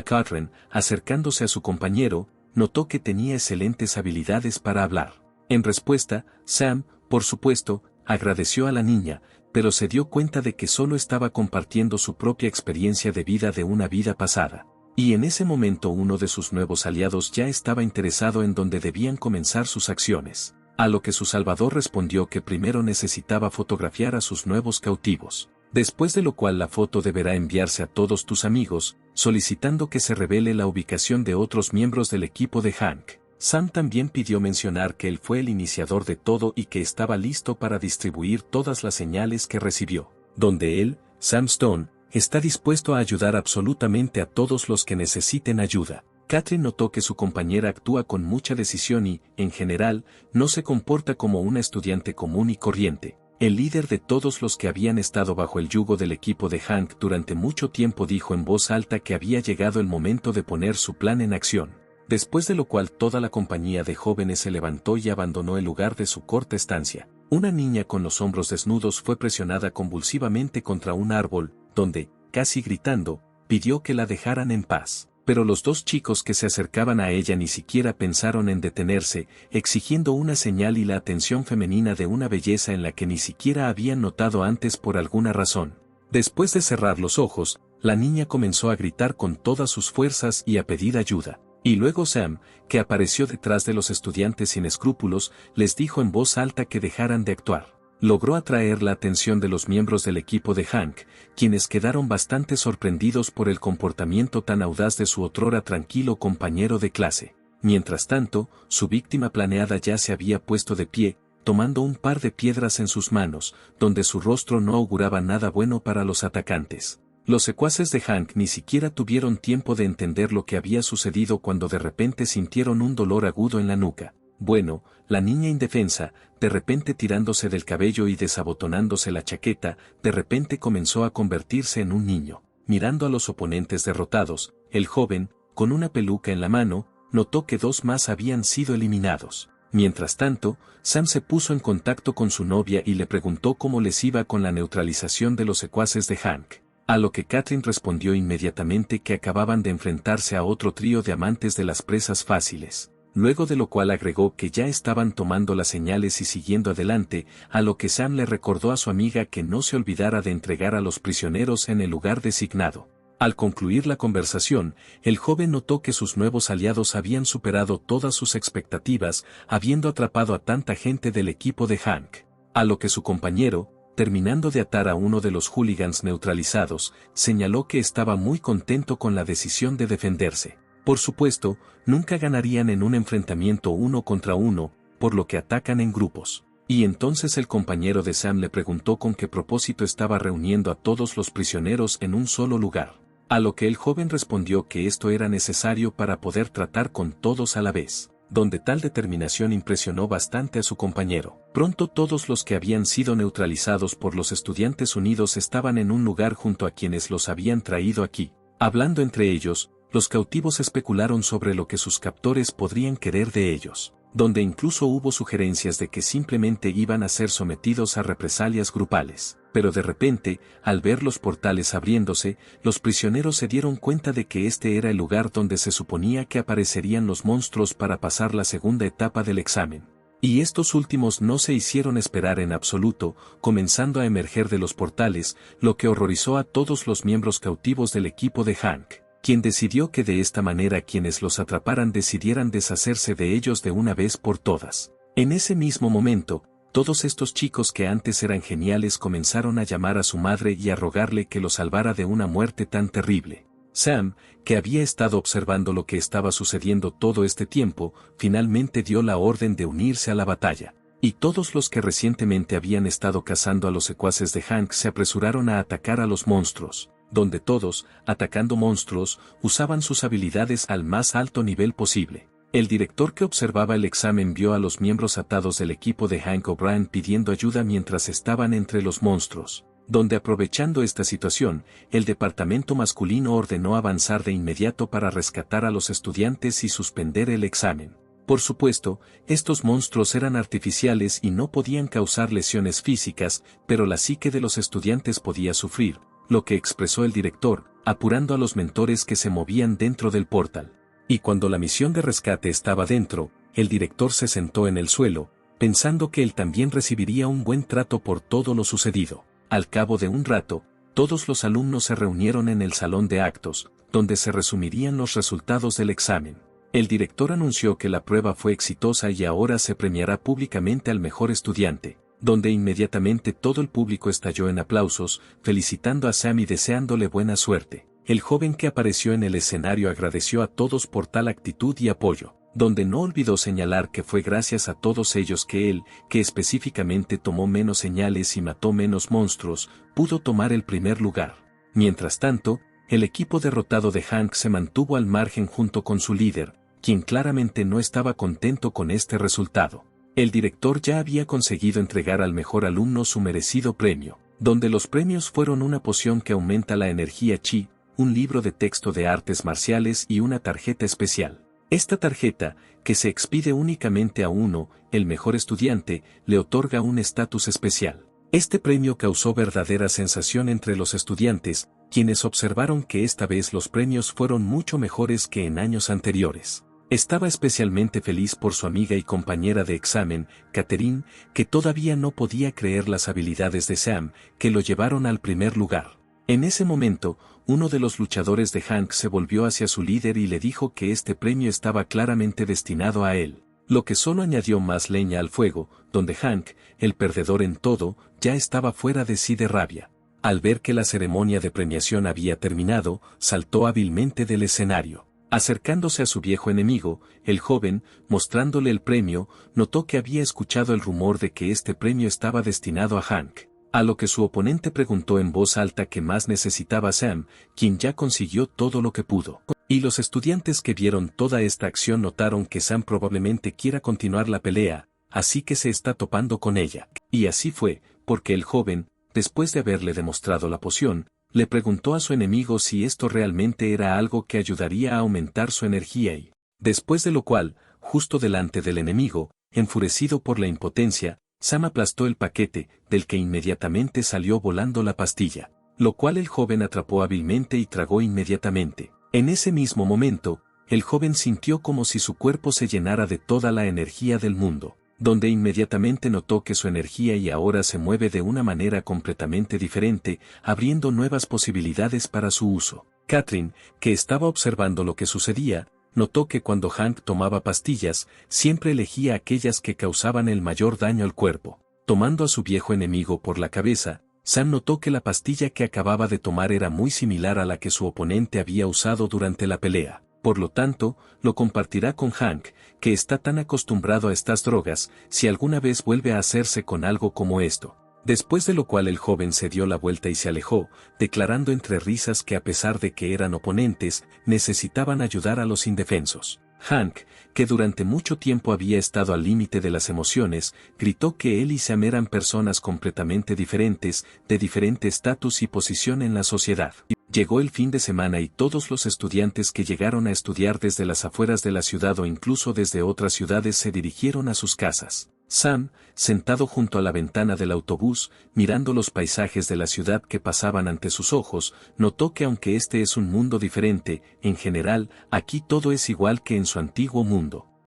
Catherine, acercándose a su compañero, notó que tenía excelentes habilidades para hablar. En respuesta, Sam, por supuesto, agradeció a la niña, pero se dio cuenta de que solo estaba compartiendo su propia experiencia de vida de una vida pasada. Y en ese momento uno de sus nuevos aliados ya estaba interesado en dónde debían comenzar sus acciones. A lo que su salvador respondió que primero necesitaba fotografiar a sus nuevos cautivos. Después de lo cual la foto deberá enviarse a todos tus amigos, solicitando que se revele la ubicación de otros miembros del equipo de Hank. Sam también pidió mencionar que él fue el iniciador de todo y que estaba listo para distribuir todas las señales que recibió, donde él, Sam Stone, está dispuesto a ayudar absolutamente a todos los que necesiten ayuda. Catherine notó que su compañera actúa con mucha decisión y, en general, no se comporta como una estudiante común y corriente. El líder de todos los que habían estado bajo el yugo del equipo de Hank durante mucho tiempo dijo en voz alta que había llegado el momento de poner su plan en acción. Después de lo cual toda la compañía de jóvenes se levantó y abandonó el lugar de su corta estancia. Una niña con los hombros desnudos fue presionada convulsivamente contra un árbol, donde, casi gritando, pidió que la dejaran en paz. Pero los dos chicos que se acercaban a ella ni siquiera pensaron en detenerse, exigiendo una señal y la atención femenina de una belleza en la que ni siquiera habían notado antes por alguna razón. Después de cerrar los ojos, la niña comenzó a gritar con todas sus fuerzas y a pedir ayuda. Y luego Sam, que apareció detrás de los estudiantes sin escrúpulos, les dijo en voz alta que dejaran de actuar. Logró atraer la atención de los miembros del equipo de Hank, quienes quedaron bastante sorprendidos por el comportamiento tan audaz de su otrora tranquilo compañero de clase. Mientras tanto, su víctima planeada ya se había puesto de pie, tomando un par de piedras en sus manos, donde su rostro no auguraba nada bueno para los atacantes. Los secuaces de Hank ni siquiera tuvieron tiempo de entender lo que había sucedido cuando de repente sintieron un dolor agudo en la nuca. Bueno, la niña indefensa, de repente tirándose del cabello y desabotonándose la chaqueta, de repente comenzó a convertirse en un niño. Mirando a los oponentes derrotados, el joven, con una peluca en la mano, notó que dos más habían sido eliminados. Mientras tanto, Sam se puso en contacto con su novia y le preguntó cómo les iba con la neutralización de los secuaces de Hank. A lo que Catherine respondió inmediatamente que acababan de enfrentarse a otro trío de amantes de las presas fáciles. Luego de lo cual agregó que ya estaban tomando las señales y siguiendo adelante, a lo que Sam le recordó a su amiga que no se olvidara de entregar a los prisioneros en el lugar designado. Al concluir la conversación, el joven notó que sus nuevos aliados habían superado todas sus expectativas, habiendo atrapado a tanta gente del equipo de Hank. A lo que su compañero, terminando de atar a uno de los hooligans neutralizados, señaló que estaba muy contento con la decisión de defenderse. Por supuesto, nunca ganarían en un enfrentamiento uno contra uno, por lo que atacan en grupos. Y entonces el compañero de Sam le preguntó con qué propósito estaba reuniendo a todos los prisioneros en un solo lugar. A lo que el joven respondió que esto era necesario para poder tratar con todos a la vez, donde tal determinación impresionó bastante a su compañero. Pronto todos los que habían sido neutralizados por los Estudiantes Unidos estaban en un lugar junto a quienes los habían traído aquí. Hablando entre ellos, los cautivos especularon sobre lo que sus captores podrían querer de ellos, donde incluso hubo sugerencias de que simplemente iban a ser sometidos a represalias grupales. Pero de repente, al ver los portales abriéndose, los prisioneros se dieron cuenta de que este era el lugar donde se suponía que aparecerían los monstruos para pasar la segunda etapa del examen. Y estos últimos no se hicieron esperar en absoluto, comenzando a emerger de los portales, lo que horrorizó a todos los miembros cautivos del equipo de Hank, quien decidió que de esta manera quienes los atraparan decidieran deshacerse de ellos de una vez por todas. En ese mismo momento, todos estos chicos que antes eran geniales comenzaron a llamar a su madre y a rogarle que los salvara de una muerte tan terrible. Sam, que había estado observando lo que estaba sucediendo todo este tiempo, finalmente dio la orden de unirse a la batalla. Y todos los que recientemente habían estado cazando a los secuaces de Hank se apresuraron a atacar a los monstruos, donde todos, atacando monstruos, usaban sus habilidades al más alto nivel posible. El director que observaba el examen vio a los miembros atados del equipo de Hank O'Brien pidiendo ayuda mientras estaban entre los monstruos, donde aprovechando esta situación, el departamento masculino ordenó avanzar de inmediato para rescatar a los estudiantes y suspender el examen. Por supuesto, estos monstruos eran artificiales y no podían causar lesiones físicas, pero la psique de los estudiantes podía sufrir, lo que expresó el director, apurando a los mentores que se movían dentro del portal. Y cuando la misión de rescate estaba dentro, el director se sentó en el suelo, pensando que él también recibiría un buen trato por todo lo sucedido. Al cabo de un rato, todos los alumnos se reunieron en el salón de actos, donde se resumirían los resultados del examen. El director anunció que la prueba fue exitosa y ahora se premiará públicamente al mejor estudiante, donde inmediatamente todo el público estalló en aplausos, felicitando a Sam y deseándole buena suerte. El joven que apareció en el escenario agradeció a todos por tal actitud y apoyo, donde no olvidó señalar que fue gracias a todos ellos que él, que específicamente tomó menos señales y mató menos monstruos, pudo tomar el primer lugar. Mientras tanto, el equipo derrotado de Hank se mantuvo al margen junto con su líder, quien claramente no estaba contento con este resultado. El director ya había conseguido entregar al mejor alumno su merecido premio, donde los premios fueron una poción que aumenta la energía chi, un libro de texto de artes marciales y una tarjeta especial. Esta tarjeta, que se expide únicamente a uno, el mejor estudiante, le otorga un estatus especial. Este premio causó verdadera sensación entre los estudiantes, quienes observaron que esta vez los premios fueron mucho mejores que en años anteriores. Estaba especialmente feliz por su amiga y compañera de examen, Catherine, que todavía no podía creer las habilidades de Sam, que lo llevaron al primer lugar. En ese momento, uno de los luchadores de Hank se volvió hacia su líder y le dijo que este premio estaba claramente destinado a él, lo que solo añadió más leña al fuego, donde Hank, el perdedor en todo, ya estaba fuera de sí de rabia. Al ver que la ceremonia de premiación había terminado, saltó hábilmente del escenario. Acercándose a su viejo enemigo, el joven, mostrándole el premio, notó que había escuchado el rumor de que este premio estaba destinado a Hank. A lo que su oponente preguntó en voz alta qué más necesitaba Sam, quien ya consiguió todo lo que pudo. Y los estudiantes que vieron toda esta acción notaron que Sam probablemente quiera continuar la pelea, así que se está topando con ella. Y así fue, porque el joven, después de haberle demostrado la poción, le preguntó a su enemigo si esto realmente era algo que ayudaría a aumentar su energía y, después de lo cual, justo delante del enemigo, enfurecido por la impotencia, Sam aplastó el paquete, del que inmediatamente salió volando la pastilla, lo cual el joven atrapó hábilmente y tragó inmediatamente. En ese mismo momento, el joven sintió como si su cuerpo se llenara de toda la energía del mundo, donde inmediatamente notó que su energía y ahora se mueve de una manera completamente diferente, abriendo nuevas posibilidades para su uso. Catherine, que estaba observando lo que sucedía, notó que cuando Hank tomaba pastillas, siempre elegía aquellas que causaban el mayor daño al cuerpo. Tomando a su viejo enemigo por la cabeza, Sam notó que la pastilla que acababa de tomar era muy similar a la que su oponente había usado durante la pelea. Por lo tanto, lo compartirá con Hank, que está tan acostumbrado a estas drogas, si alguna vez vuelve a hacerse con algo como esto. Después de lo cual el joven se dio la vuelta y se alejó, declarando entre risas que a pesar de que eran oponentes, necesitaban ayudar a los indefensos. Hank, que durante mucho tiempo había estado al límite de las emociones, gritó que él y Sam eran personas completamente diferentes, de diferente estatus y posición en la sociedad. Llegó el fin de semana y todos los estudiantes que llegaron a estudiar desde las afueras de la ciudad o incluso desde otras ciudades se dirigieron a sus casas. Sam, sentado junto a la ventana del autobús, mirando los paisajes de la ciudad que pasaban ante sus ojos, notó que aunque este es un mundo diferente, en general, aquí todo es igual que en su antiguo mundo.